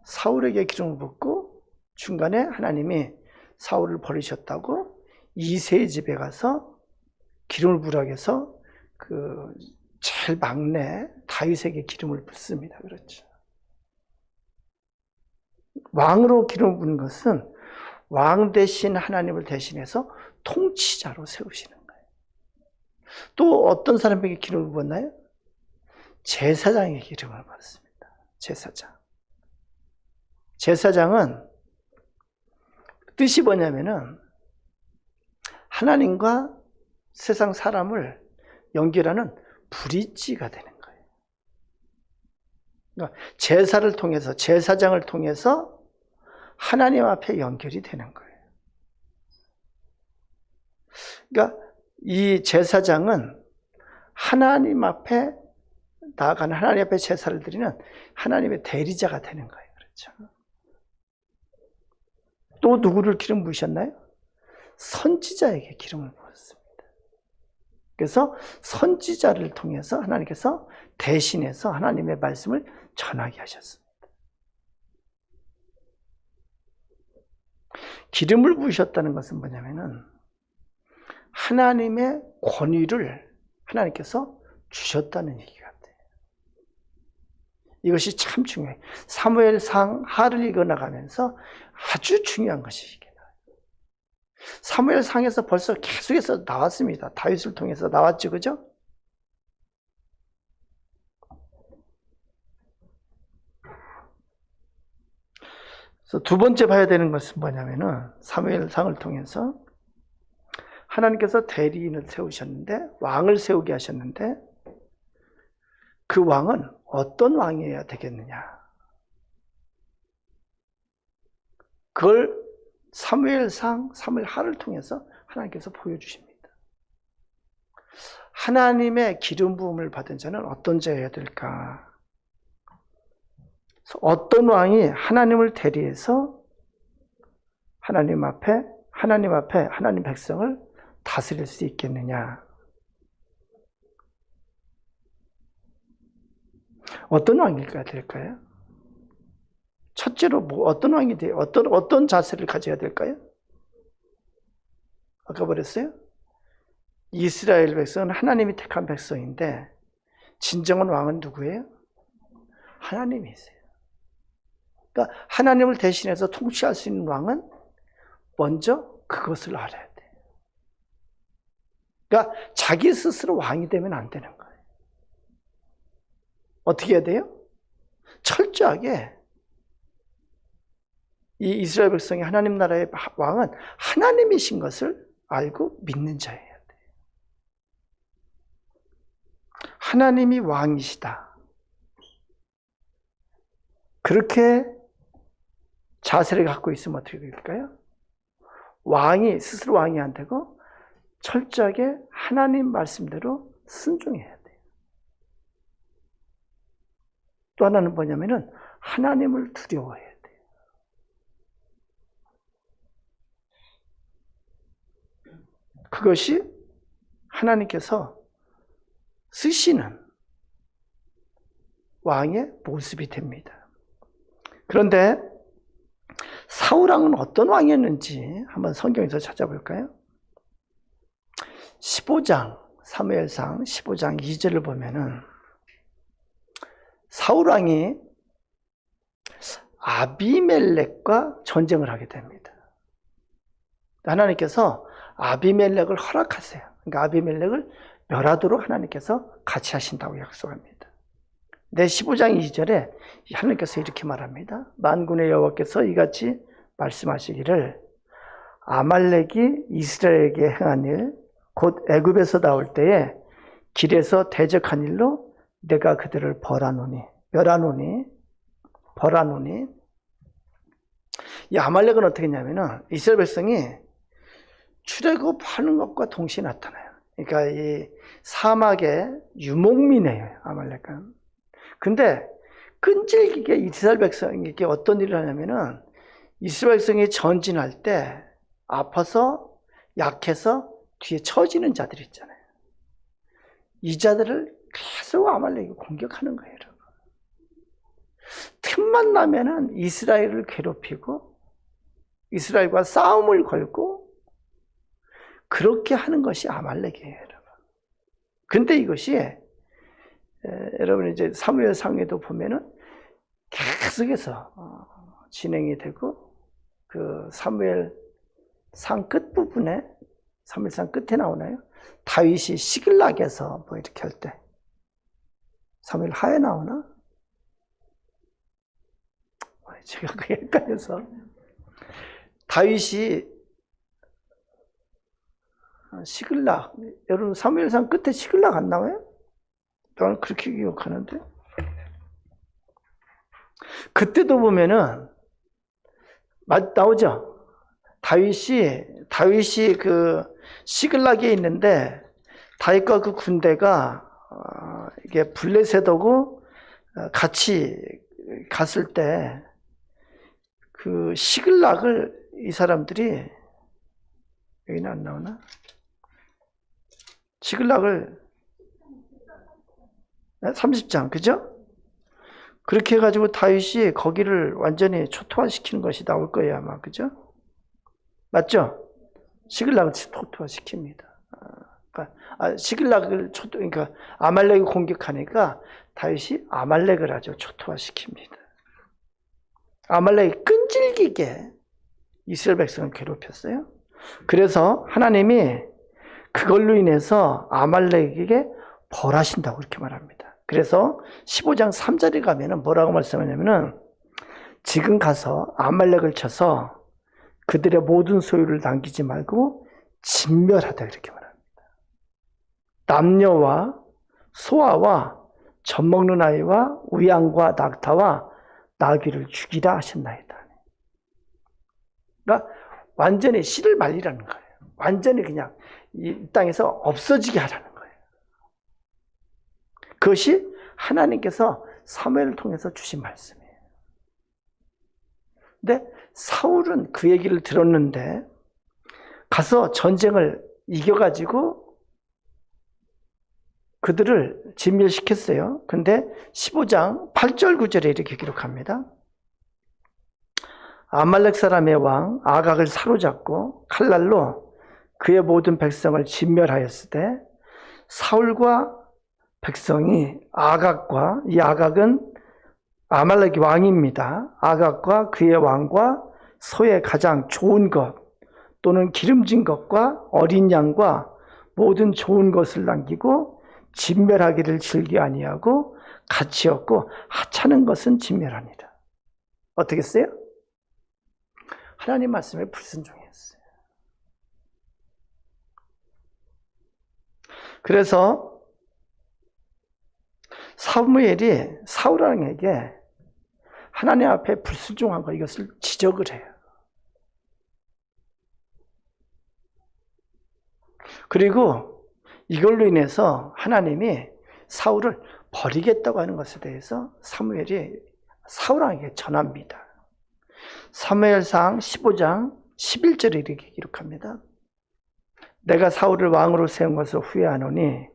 사울에게 기름을 붓고, 중간에 하나님이 사울을 버리셨다고 이새의 집에 가서 기름을 부으라고 해서 그 제일 막내 다윗에게 기름을 붓습니다. 그렇죠. 왕으로 기름을 부는 것은 왕 대신 하나님을 대신해서 통치자로 세우시는 거예요. 또 어떤 사람에게 기름을 부었나요? 제사장에게 기름을 부었습니다. 제사장. 제사장은 뜻이 뭐냐면은 하나님과 세상 사람을 연결하는 브릿지가 되는 거예요. 그러니까 제사를 통해서, 제사장을 통해서 하나님 앞에 연결이 되는 거예요. 그러니까 이 제사장은 하나님 앞에 나아가는, 하나님 앞에 제사를 드리는 하나님의 대리자가 되는 거예요. 그렇죠. 또 누구를 기름 부으셨나요? 선지자에게 기름을 부었습니다. 그래서 선지자를 통해서 하나님께서 대신해서 하나님의 말씀을 전하게 하셨습니다. 기름을 부으셨다는 것은 뭐냐면은 하나님의 권위를 하나님께서 주셨다는 얘기 같아요. 이것이 참 중요해요. 사무엘상 하를 읽어나가면서 아주 중요한 것이 이게 나와요. 사무엘상에서 벌써 계속해서 나왔습니다. 다윗을 통해서 나왔죠, 그죠? 그래서 두 번째 봐야 되는 것은 뭐냐면은 사무엘상을 통해서 하나님께서 대리인을 세우셨는데, 왕을 세우게 하셨는데, 그 왕은 어떤 왕이어야 되겠느냐? 그걸 사무엘상, 사무엘하를 통해서 하나님께서 보여주십니다. 하나님의 기름 부음을 받은 자는 어떤 자여야 될까? 어떤 왕이 하나님을 대리해서 하나님 앞에 하나님 백성을 다스릴 수 있겠느냐? 어떤 왕일까 될까요? 첫째로 어떤 왕이 돼요? 어떤 자세를 가져야 될까요? 아까 말했어요? 이스라엘 백성은 하나님이 택한 백성인데 진정한 왕은 누구예요? 하나님이세요. 그러니까 하나님을 대신해서 통치할 수 있는 왕은 먼저 그것을 알아야 돼요. 그러니까 자기 스스로 왕이 되면 안 되는 거예요. 어떻게 해야 돼요? 철저하게 이 이스라엘 백성이 하나님 나라의 왕은 하나님이신 것을 알고 믿는 자예요. 하나님이 왕이시다. 그렇게 자세를 갖고 있으면 어떻게 될까요? 왕이 스스로 왕이 안 되고 철저하게 하나님 말씀대로 순종해야 돼요. 또 하나는 뭐냐면은 하나님을 두려워해야 돼요. 그것이 하나님께서 쓰시는 왕의 모습이 됩니다. 그런데 사울왕은 어떤 왕이었는지 한번 성경에서 찾아볼까요? 15장, 사무엘상 15장 2절을 보면은 사울왕이 아비멜렉과 전쟁을 하게 됩니다. 하나님께서 아비멜렉을 허락하세요. 그러니까 아비멜렉을 멸하도록 하나님께서 같이 하신다고 약속합니다. 내 15장 2절에 하나님께서 이렇게 말합니다. 만군의 여호와께서 이같이 말씀하시기를 아말렉이 이스라엘에게 행한 일, 곧 애굽에서 나올 때에 길에서 대적한 일로 내가 그들을 멸하노니. 이 아말렉은 어떻게 했냐면은 이스라엘 백성이 출애굽하는 것과 동시에 나타나요. 그러니까 이 사막의 유목민이에요, 아말렉은. 근데 끈질기게 이스라엘 백성에게 어떤 일을 하냐면은 이스라엘 백성이 전진할 때 아파서 약해서 뒤에 처지는 자들 있잖아요. 이 자들을 계속 아말렉이 공격하는 거예요, 여러분. 틈만 나면은 이스라엘을 괴롭히고 이스라엘과 싸움을 걸고 그렇게 하는 것이 아말렉이에요, 여러분. 근데 이것이 여러분 이제 사무엘상에도 보면은 계속해서 진행이 되고 그 사무엘상 끝부분에 사무엘상 끝에 나오나요? 다윗이 시글락에서 뭐 이렇게 할 때 사무엘 하에 나오나? 제가 그게 헷갈려서 다윗이 시글락, 여러분 사무엘상 끝에 시글락 안 나와요? 저는 그렇게 기억하는데 그때도 보면은 나오죠. 다윗이 그 시글락에 있는데 다윗과 그 군대가 이게 블레셋하고 같이 갔을 때 그 시글락을 이 사람들이 여기는 안 나오나? 시글락을 30장, 그죠? 그렇게 해가지고 다윗이 거기를 완전히 초토화시키는 것이 나올 거예요, 아마, 그죠? 맞죠? 시글락을 초토화시킵니다. 시글락을 그러니까 아말렉이 공격하니까 다윗이 아말렉을 아주 초토화시킵니다. 아말렉이 끈질기게 이스라엘 백성을 괴롭혔어요. 그래서 하나님이 그걸로 인해서 아말렉에게 벌하신다고 이렇게 말합니다. 그래서 15장 3절에 가면은 뭐라고 말씀하냐면은 지금 가서 아말렉을 쳐서 그들의 모든 소유를 남기지 말고 진멸하다 이렇게 말합니다. 남녀와 소아와 젖먹는 아이와 우양과 낙타와 나귀를 죽이라 하셨나이다. 그러니까 완전히 씨를 말리라는 거예요. 완전히 그냥 이 땅에서 없어지게 하라는 거예요. 그것이 하나님께서 사무엘을 통해서 주신 말씀이에요. 근데 사울은 그 얘기를 들었는데 가서 전쟁을 이겨가지고 그들을 진멸시켰어요. 근데 15장 8절 9절에 이렇게 기록합니다. 아말렉 사람의 왕 아각을 사로잡고 칼날로 그의 모든 백성을 진멸하였을 때 사울과 백성이 아각과, 이 아각은 아말렉 왕입니다. 아각과 그의 왕과 소의 가장 좋은 것 또는 기름진 것과 어린 양과 모든 좋은 것을 남기고 진멸하기를 즐기 아니하고 가치 없고 하찮은 것은 진멸하니라. 어떻게 했어요? 하나님 말씀에 불순종했어요. 그래서 사무엘이 사울 왕에게 하나님 앞에 불순종한 거 이것을 지적을 해요. 그리고 이걸로 인해서 하나님이 사울을 버리겠다고 하는 것에 대해서 사무엘이 사울 왕에게 전합니다. 사무엘상 15장 11절에 이렇게 기록합니다. 내가 사울을 왕으로 세운 것을 후회하노니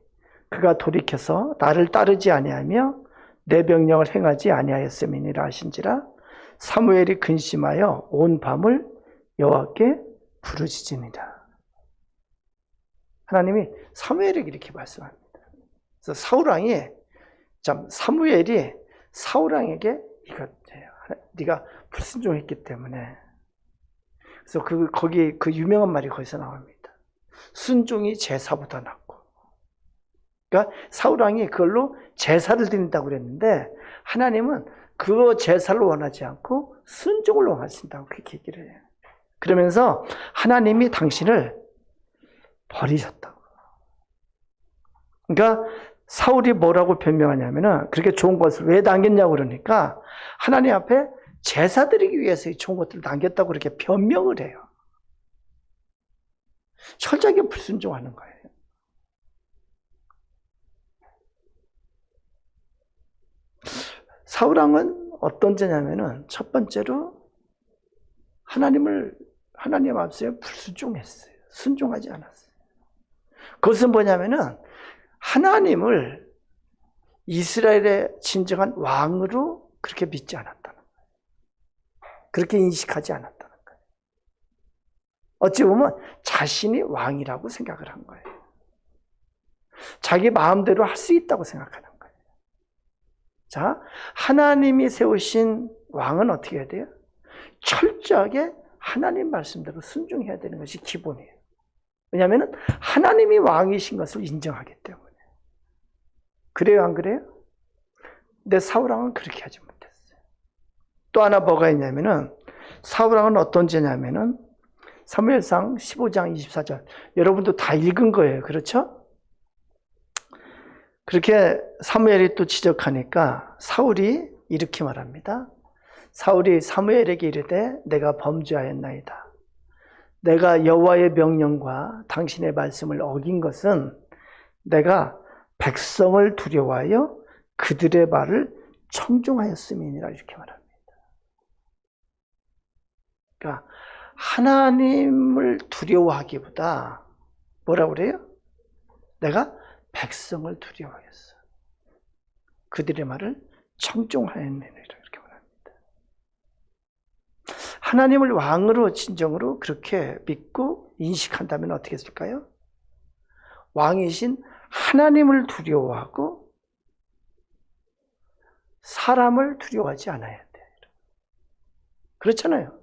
그가 돌이켜서 나를 따르지 아니하며 내 명령을 행하지 아니하였음이니라 하신지라. 사무엘이 근심하여 온 밤을 여호와께 부르짖으니라. 하나님이 사무엘에게 이렇게 말씀합니다. 그래서 사무엘이 사울 왕에게 이거 네가 불순종했기 때문에, 그래서 거기 그 유명한 말이 거기서 나옵니다. 순종이 제사보다 낫고. 그러니까 사울 왕이 그걸로 제사를 드린다고 그랬는데 하나님은 그 제사를 원하지 않고 순종을 원하신다고 그렇게 얘기를 해요. 그러면서 하나님이 당신을 버리셨다고. 그러니까 사울이 뭐라고 변명하냐면은 그렇게 좋은 것을 왜 남겼냐고 그러니까 하나님 앞에 제사 드리기 위해서 이 좋은 것들을 남겼다고 그렇게 변명을 해요. 철저하게 불순종하는 거예요. 사울 왕은 어떤 죄냐면은 첫 번째로 하나님 앞에 불순종했어요. 순종하지 않았어요. 그것은 뭐냐면은 하나님을 이스라엘의 진정한 왕으로 그렇게 믿지 않았다는 거예요. 그렇게 인식하지 않았다는 거예요. 어찌 보면 자신이 왕이라고 생각을 한 거예요. 자기 마음대로 할 수 있다고 생각하는 거예요. 자, 하나님이 세우신 왕은 어떻게 해야 돼요? 철저하게 하나님 말씀대로 순종해야 되는 것이 기본이에요. 왜냐하면 하나님이 왕이신 것을 인정하기 때문에. 그래요, 안 그래요? 근데 사울 왕은 그렇게 하지 못했어요. 또 하나 뭐가 있냐면은 사울 왕은 어떤 죄냐면은 사무엘상 15장 24절. 여러분도 다 읽은 거예요. 그렇죠? 그렇게 사무엘이 또 지적하니까 사울이 이렇게 말합니다. 사울이 사무엘에게 이르되 내가 범죄하였나이다. 내가 여호와의 명령과 당신의 말씀을 어긴 것은 내가 백성을 두려워하여 그들의 말을 청종하였음이니라 이렇게 말합니다. 그러니까 하나님을 두려워하기보다 뭐라고 그래요? 내가 백성을 두려워했어. 그들의 말을 청종하였느니라 이렇게 말합니다. 하나님을 왕으로 진정으로 그렇게 믿고 인식한다면 어떻게 했을까요? 왕이신 하나님을 두려워하고 사람을 두려워하지 않아야 돼요. 그렇잖아요.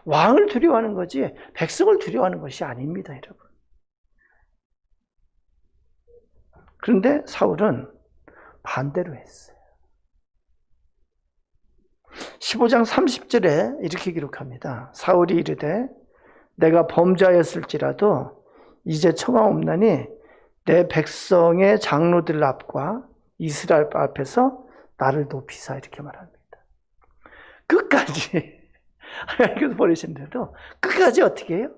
왕을 두려워하는 거지 백성을 두려워하는 것이 아닙니다, 여러분. 그런데 사울은 반대로 했어요. 15장 30절에 이렇게 기록합니다. 사울이 이르되 내가 범죄하였을지라도 이제 청하옵나니 내 백성의 장로들 앞과 이스라엘 앞에서 나를 높이사 이렇게 말합니다. 끝까지 하나님께서 버리신데도 끝까지 어떻게 해요?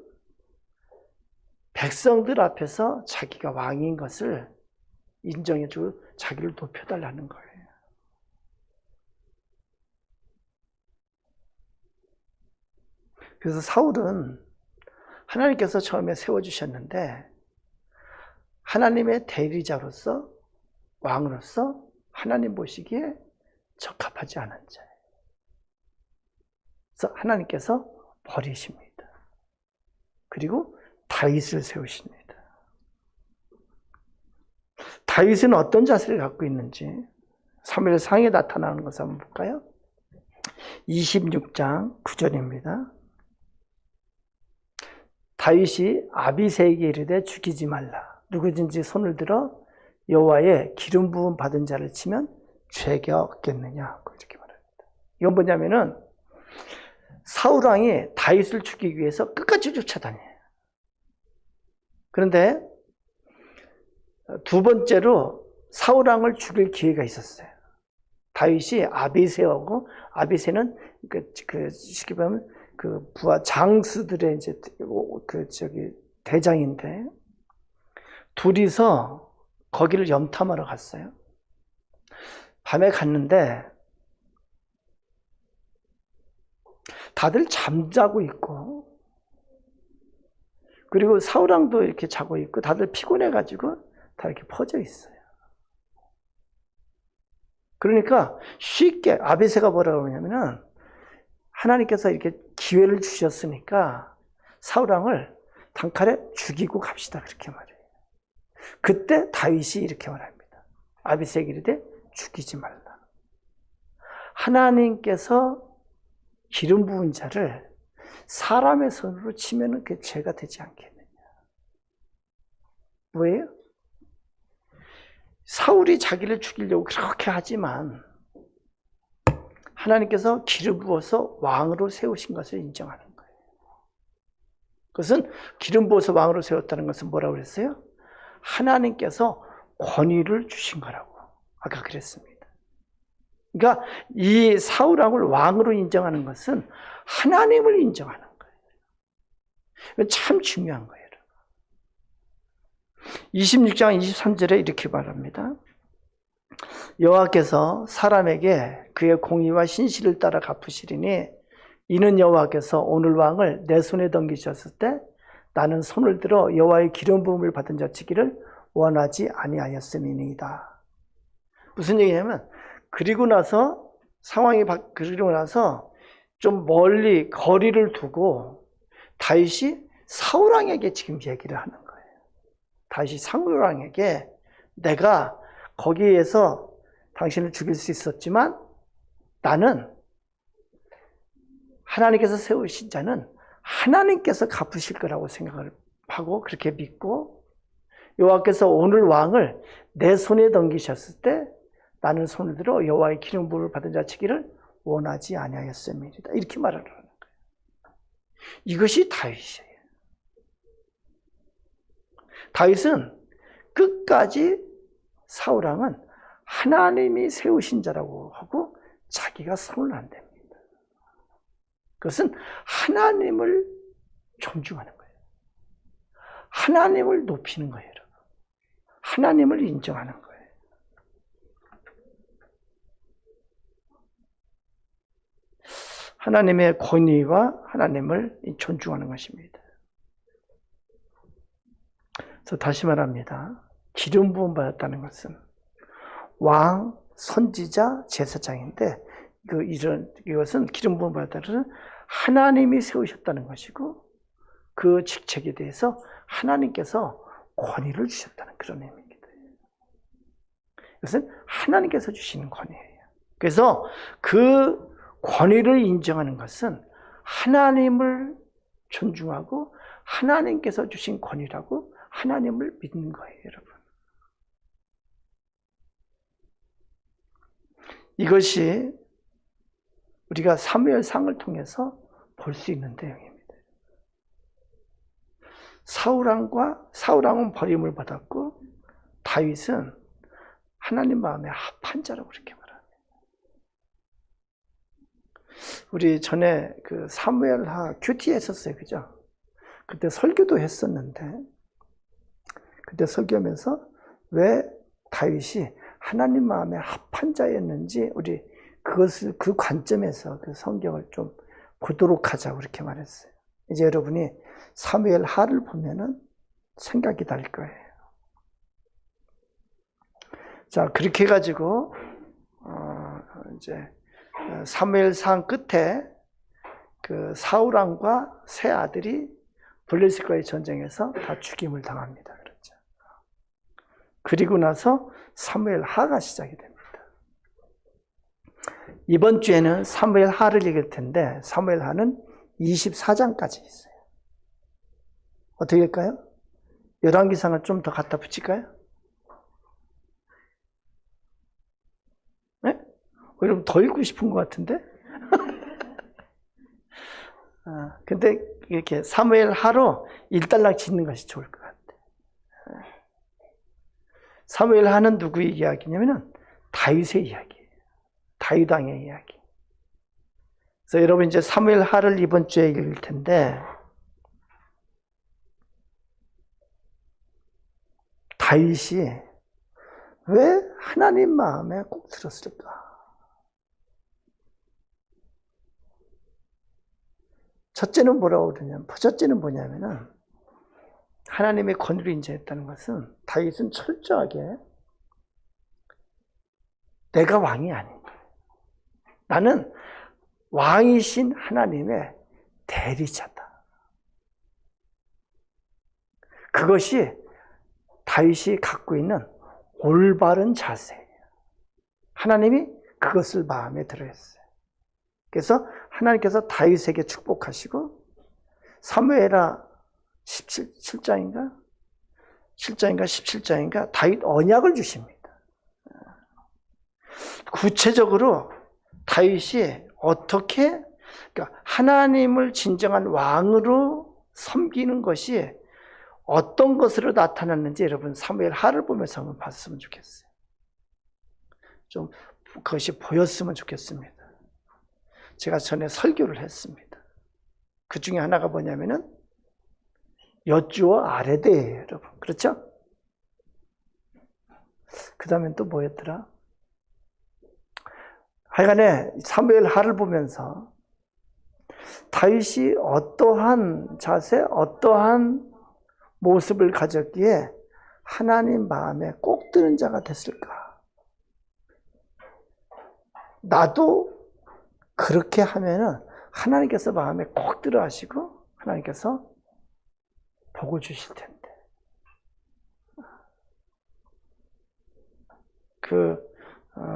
백성들 앞에서 자기가 왕인 것을 인정해주고 자기를 높여달라는 거예요. 그래서 사울은 하나님께서 처음에 세워주셨는데 하나님의 대리자로서 왕으로서 하나님 보시기에 적합하지 않은 자예요. 그래서 하나님께서 버리십니다. 그리고 다윗을 세우십니다. 다윗은 어떤 자세를 갖고 있는지 사무엘상에 나타나는 것을 한번 볼까요? 26장 9절입니다. 다윗이 아비새에게 이르되 죽이지 말라. 누구든지 손을 들어 여호와의 기름 부음 받은 자를 치면 죄가 없겠느냐. 이렇게 말합니다. 이건 뭐냐면은 사울 왕이 다윗을 죽이기 위해서 끝까지 쫓아다녀요. 그런데 두 번째로 사울 왕을 죽일 기회가 있었어요. 다윗이 아비새하고, 아비새는 쉽게 보면 부하 장수들의 이제 대장인데, 둘이서 거기를 염탐하러 갔어요. 밤에 갔는데 다들 잠자고 있고, 그리고 사울 왕도 이렇게 자고 있고, 다들 피곤해가지고 다 이렇게 퍼져 있어요. 그러니까 쉽게 아비새가 뭐라고 하냐면은 하나님께서 이렇게 기회를 주셨으니까 사울 왕을 단칼에 죽이고 갑시다, 그렇게 말해요. 그때 다윗이 이렇게 말합니다. 아비새에게 이르되 죽이지 말라. 하나님께서 기름 부은 자를 사람의 손으로 치면은 그게 죄가 되지 않겠느냐. 뭐예요? 사울이 자기를 죽이려고 그렇게 하지만 하나님께서 기름 부어서 왕으로 세우신 것을 인정하는 거예요. 그것은 기름 부어서 왕으로 세웠다는 것은 뭐라고 그랬어요? 하나님께서 권위를 주신 거라고 아까 그랬습니다. 그러니까 이 사울 왕을 왕으로 인정하는 것은 하나님을 인정하는 거예요. 참 중요한 거예요. 26장 23절에 이렇게 말합니다. 여호와께서 사람에게 그의 공의와 신실을 따라 갚으시리니 이는 여호와께서 오늘 왕을 내 손에 넘기셨을 때 나는 손을 들어 여호와의 기름 부음을 받은 자 치기를 원하지 아니하였음이니이다. 무슨 얘기냐면 그리고 나서 상황이 그리고 나서 좀 멀리 거리를 두고 다윗이 사울 왕에게 지금 얘기를 하는 거예요. 다윗이 사울 왕에게 내가 거기에서 당신을 죽일 수 있었지만 나는 하나님께서 세우신 자는 하나님께서 갚으실 거라고 생각을 하고 그렇게 믿고 여호와께서 오늘 왕을 내 손에 넘기셨을 때 나는 손을 들어 여호와의 기름 부음을 받은 자 치기를 원하지 아니하였음이다. 이렇게 말하는 거예요. 이것이 다윗이에요. 다윗은 끝까지 사울 왕은 하나님이 세우신 자라고 하고 자기가 손을 안 댑니다. 그것은 하나님을 존중하는 거예요. 하나님을 높이는 거예요, 여러분. 하나님을 인정하는 거예요. 하나님의 권위와 하나님을 존중하는 것입니다. 그래서 다시 말합니다. 기름 부음 받았다는 것은 왕, 선지자, 제사장인데 이것은 기름 부음 받았다는 것은 하나님이 세우셨다는 것이고 그 직책에 대해서 하나님께서 권위를 주셨다는 그런 의미입니다. 이것은 하나님께서 주시는 권위예요. 그래서 그 권위를 인정하는 것은 하나님을 존중하고 하나님께서 주신 권위라고 하나님을 믿는 거예요, 여러분. 이것이 우리가 사무엘상을 통해서 볼 수 있는 내용입니다. 사울 왕은 버림을 받았고 다윗은 하나님 마음에 합한 자라고 그렇게 말합니다. 우리 전에 그 사무엘하 큐티 했었어요, 그죠? 그때 설교도 했었는데 그때 설교하면서 왜 다윗이 하나님 마음에 합한 자였는지 우리 그것을 그 관점에서 그 성경을 좀 보도록 하자고 그렇게 말했어요. 이제 여러분이 사무엘 하를 보면은 생각이 날 거예요. 자, 그렇게 해가지고 이제 사무엘상 끝에 그 사울왕과 세 아들이 블레셋과의 전쟁에서 다 죽임을 당합니다. 그렇죠. 그리고 나서 사무엘 하가 시작이 됩니다. 이번 주에는 사무엘 하를 읽을 텐데 사무엘 하는 24장까지 있어요. 어떻게 할까요? 열왕기상을 좀 더 갖다 붙일까요? 네? 여러분 더 읽고 싶은 것 같은데? 근데 이렇게 사무엘 하로 일단락 짓는 것이 좋을 것 같아요. 사무엘 하는 누구의 이야기냐면은 다윗의 이야기예요. 다윗 왕의 이야기. 그래서 여러분 이제 사무엘 하를 이번 주에 읽을 텐데 다윗이 왜 하나님 마음에 꼭 들었을까? 첫째는 뭐라고 그러냐면, 첫째는 뭐냐면은, 하나님의 권위를 인정했다는 것은, 다윗은 철저하게, 내가 왕이 아닌 거예요. 나는 왕이신 하나님의 대리자다. 그것이 다윗이 갖고 있는 올바른 자세예요. 하나님이 그것을 마음에 들어했어요. 그래서 하나님께서 다윗에게 축복하시고 사무엘하 17장인가 17장인가 다윗 언약을 주십니다. 구체적으로 다윗이 어떻게 그러니까 하나님을 진정한 왕으로 섬기는 것이 어떤 것으로 나타났는지 여러분 사무엘 하를 보면서 한번 봤으면 좋겠어요. 좀 그것이 보였으면 좋겠습니다. 제가 전에 설교를 했습니다. 그 중에 하나가 뭐냐면은 여쭈어 아레데예요, 여러분. 그렇죠? 그 다음엔 또 뭐였더라? 하여간에 사무엘 하를 보면서 다윗이 어떠한 자세, 어떠한 모습을 가졌기에 하나님 마음에 꼭 드는 자가 됐을까? 나도 그렇게 하면은 하나님께서 마음에 꼭 들어 하시고 하나님께서 복을 주실 텐데.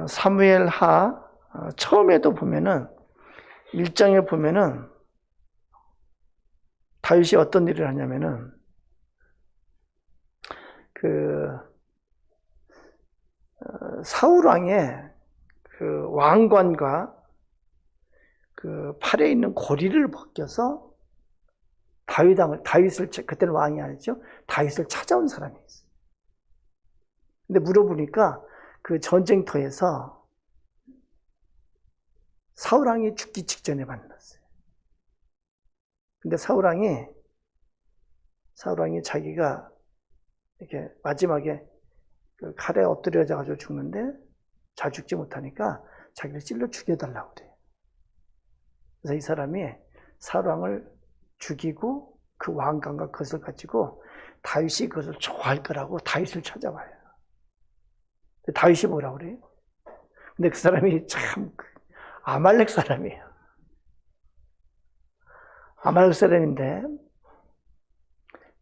사무엘 하 처음에도 보면은 1장에 보면은 다윗이 어떤 일을 하냐면은 사울 왕의 그 왕관과 그 팔에 있는 고리를 벗겨서 다윗을 그때는 왕이 아니죠. 다윗을 찾아온 사람이 있어요. 근데 물어보니까 그 전쟁터에서 사울 왕이 죽기 직전에 만났어요. 근데 사울 왕이 자기가 이렇게 마지막에 그 칼에 엎드려져 가지고 죽는데 잘 죽지 못하니까 자기를 찔러 죽여달라고 그래요. 그래서 이 사람이 사울 왕을 죽이고 그 왕관과 그것을 가지고 다윗이 그것을 좋아할 거라고 다윗을 찾아와요. 다윗이 뭐라고 그래요? 근데 그 사람이 참 아말렉 사람이에요. 아말렉 사람인데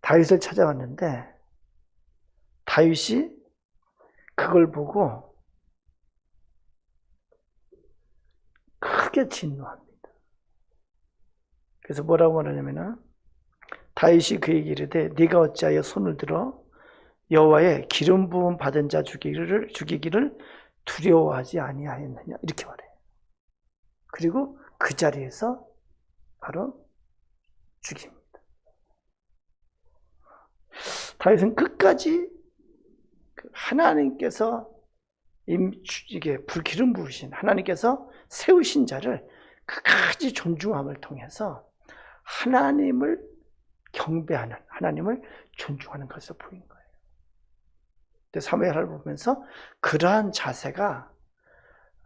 다윗을 찾아왔는데 다윗이 그걸 보고 크게 진노합니다. 그래서 뭐라고 말하냐면은 다윗이 그에게 이르되 네가 어찌하여 손을 들어 여호와의 기름 부음 받은 자 죽이기를 두려워하지 아니하였느냐 이렇게 말해요. 그리고 그 자리에서 바로 죽입니다. 다윗은 끝까지 하나님께서 이게 불기름 부으신 하나님께서 세우신 자를 끝까지 존중함을 통해서 하나님을 경배하는 하나님을 존중하는 것을 보인 거예요. 근데 사무엘을 보면서 그러한 자세가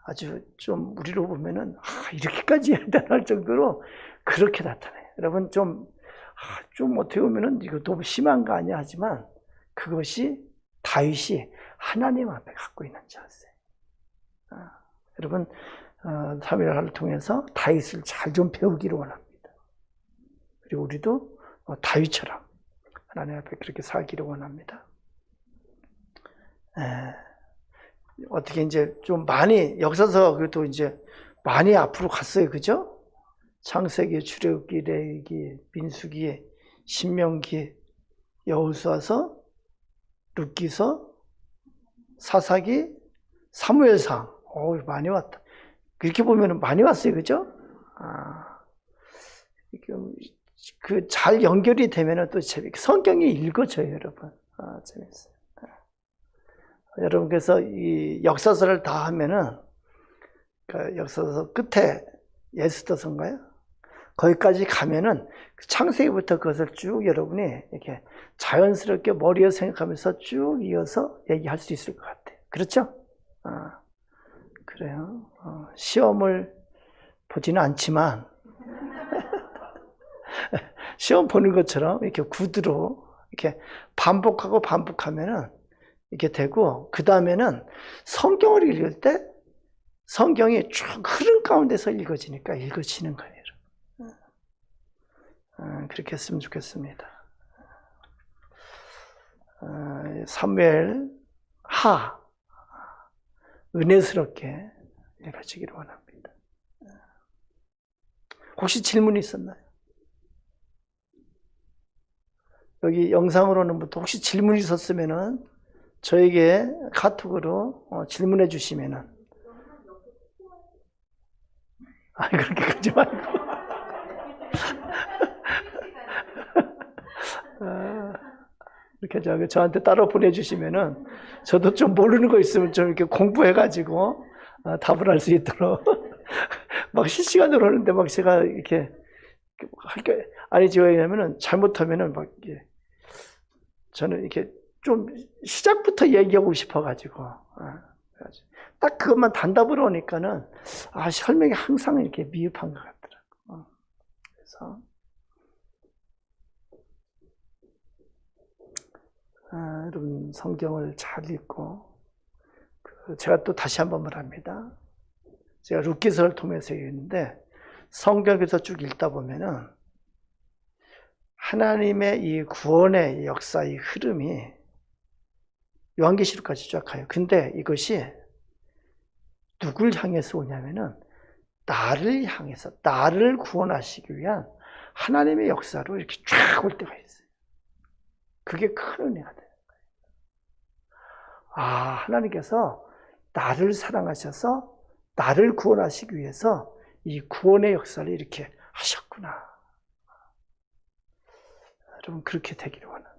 아주 좀 우리로 보면은 이렇게까지 해야 되나 할 정도로 그렇게 나타나요. 여러분 좀 어떻게 보면은 이거 너무 심한 거 아니야 하지만 그것이 다윗이 하나님 앞에 갖고 있는 자세. 여러분 사무엘하를 통해서 다윗을 잘 좀 배우기를 원합니다. 그리고 우리도 다윗처럼 하나님 앞에 그렇게 살기를 원합니다. 어떻게 이제 좀 많이 역사서 그래도 이제 많이 앞으로 갔어요, 그죠? 창세기, 출애굽기, 레위기, 민수기, 신명기, 여호수아서, 룻기서, 사사기, 사무엘상. 많이 왔다. 그렇게 보면 많이 왔어요, 그죠? 그 잘 연결이 되면은 또 성경이 읽어져요, 여러분. 재밌어요. 여러분 그래서 이 역사서를 다 하면은 그 역사서 끝에 에스더서인가요? 거기까지 가면은 창세기부터 그것을 쭉 여러분이 이렇게 자연스럽게 머리에 생각하면서 쭉 이어서 얘기할 수 있을 것 같아요. 그렇죠? 그래요. 시험을 보지는 않지만 시험 보는 것처럼 이렇게 구두로 이렇게 반복하고 반복하면은 이렇게 되고, 그 다음에는 성경을 읽을 때 성경이 쭉 흐름 가운데서 읽어지니까 읽어지는 거예요. 그렇게 했으면 좋겠습니다. 사무엘 하 은혜스럽게 읽어지기를 원합니다. 혹시 질문이 있었나요? 여기 영상으로는 혹시 질문이 있었으면은 저에게 카톡으로 질문해 주시면은, 그렇게 하지 말고 이렇게 저한테 따로 보내주시면은 저도 좀 모르는 거 있으면 좀 이렇게 공부해가지고 답을 할 수 있도록 막 실시간으로 하는데 막 제가 이렇게 할게 아니지. 왜냐면은 잘못하면은 막 이게 저는 이렇게 좀 시작부터 얘기하고 싶어가지고 딱 그것만 단답으로 오니까는 설명이 항상 이렇게 미흡한 것 같더라고. 그래서 여러분 성경을 잘 읽고, 제가 또 다시 한번 말합니다. 제가 룻기서를 통해서 읽는데 성경에서 쭉 읽다 보면은 하나님의 이 구원의 역사의 흐름이 요한계시록까지 쫙 가요. 근데 이것이 누굴 향해서 오냐면은 나를 향해서, 나를 구원하시기 위한 하나님의 역사로 이렇게 쫙 올 때가 있어요. 그게 큰 은혜가 돼요. 하나님께서 나를 사랑하셔서 나를 구원하시기 위해서 이 구원의 역사를 이렇게 하셨구나. 여러분 그렇게 되기를 원합니다.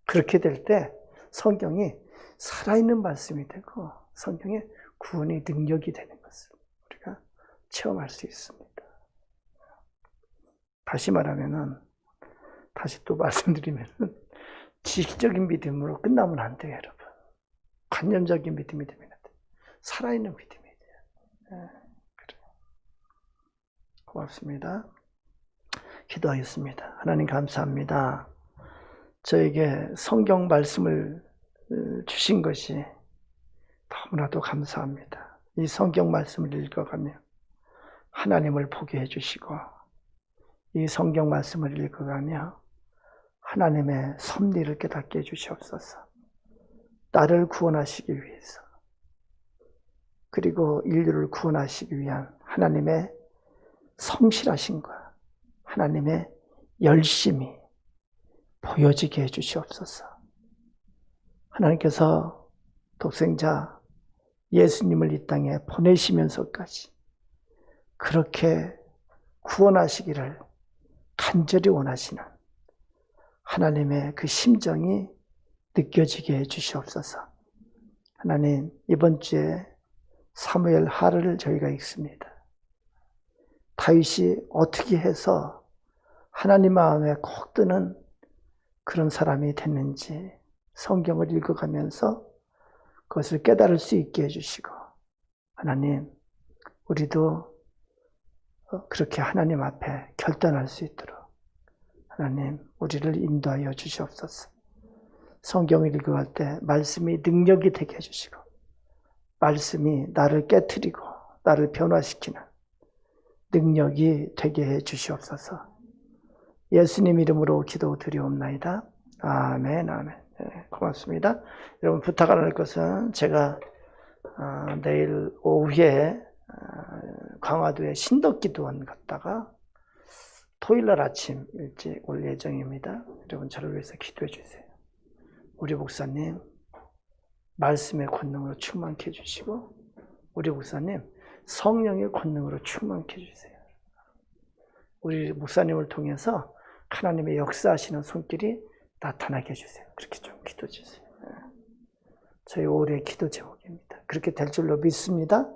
그렇게 될 때 성경이 살아있는 말씀이 되고 성경의 구원의 능력이 되는 것을 우리가 체험할 수 있습니다. 다시 말하면은, 다시 또 말씀드리면은 지식적인 믿음으로 끝나면 안 돼요, 여러분. 관념적인 믿음이 되면 안 돼요. 살아있는 믿음이 돼요. 그래요. 고맙습니다. 기도하겠습니다. 하나님 감사합니다. 저에게 성경 말씀을 주신 것이 너무나도 감사합니다. 이 성경 말씀을 읽어가며 하나님을 보게 해주시고, 이 성경 말씀을 읽어가며 하나님의 섭리를 깨닫게 해주시옵소서. 나를 구원하시기 위해서, 그리고 인류를 구원하시기 위한 하나님의 성실하심과 하나님의 열심이 보여지게 해주시옵소서. 하나님께서 독생자 예수님을 이 땅에 보내시면서까지 그렇게 구원하시기를 간절히 원하시는 하나님의 그 심정이 느껴지게 해주시옵소서. 하나님, 이번 주에 사무엘 하를 저희가 읽습니다. 다윗이 어떻게 해서 하나님 마음에 콕 드는 그런 사람이 됐는지 성경을 읽어가면서 그것을 깨달을 수 있게 해주시고, 하나님, 우리도 그렇게 하나님 앞에 결단할 수 있도록 하나님 우리를 인도하여 주시옵소서. 성경을 읽어갈 때 말씀이 능력이 되게 해주시고 말씀이 나를 깨트리고 나를 변화시키는 능력이 되게 해 주시옵소서. 예수님 이름으로 기도드리옵나이다. 아멘, 아멘. 네, 고맙습니다. 여러분 부탁할 것은 제가 내일 오후에 강화도에 신덕기도원 갔다가 토요일날 아침 일찍 올 예정입니다. 여러분 저를 위해서 기도해 주세요. 우리 목사님 말씀의 권능으로 충만케 해주시고 우리 목사님 성령의 권능으로 충만케 해주세요. 우리 목사님을 통해서 하나님의 역사하시는 손길이 나타나게 해주세요. 그렇게 좀 기도해 주세요. 저희 올해 기도 제목입니다. 그렇게 될 줄로 믿습니다.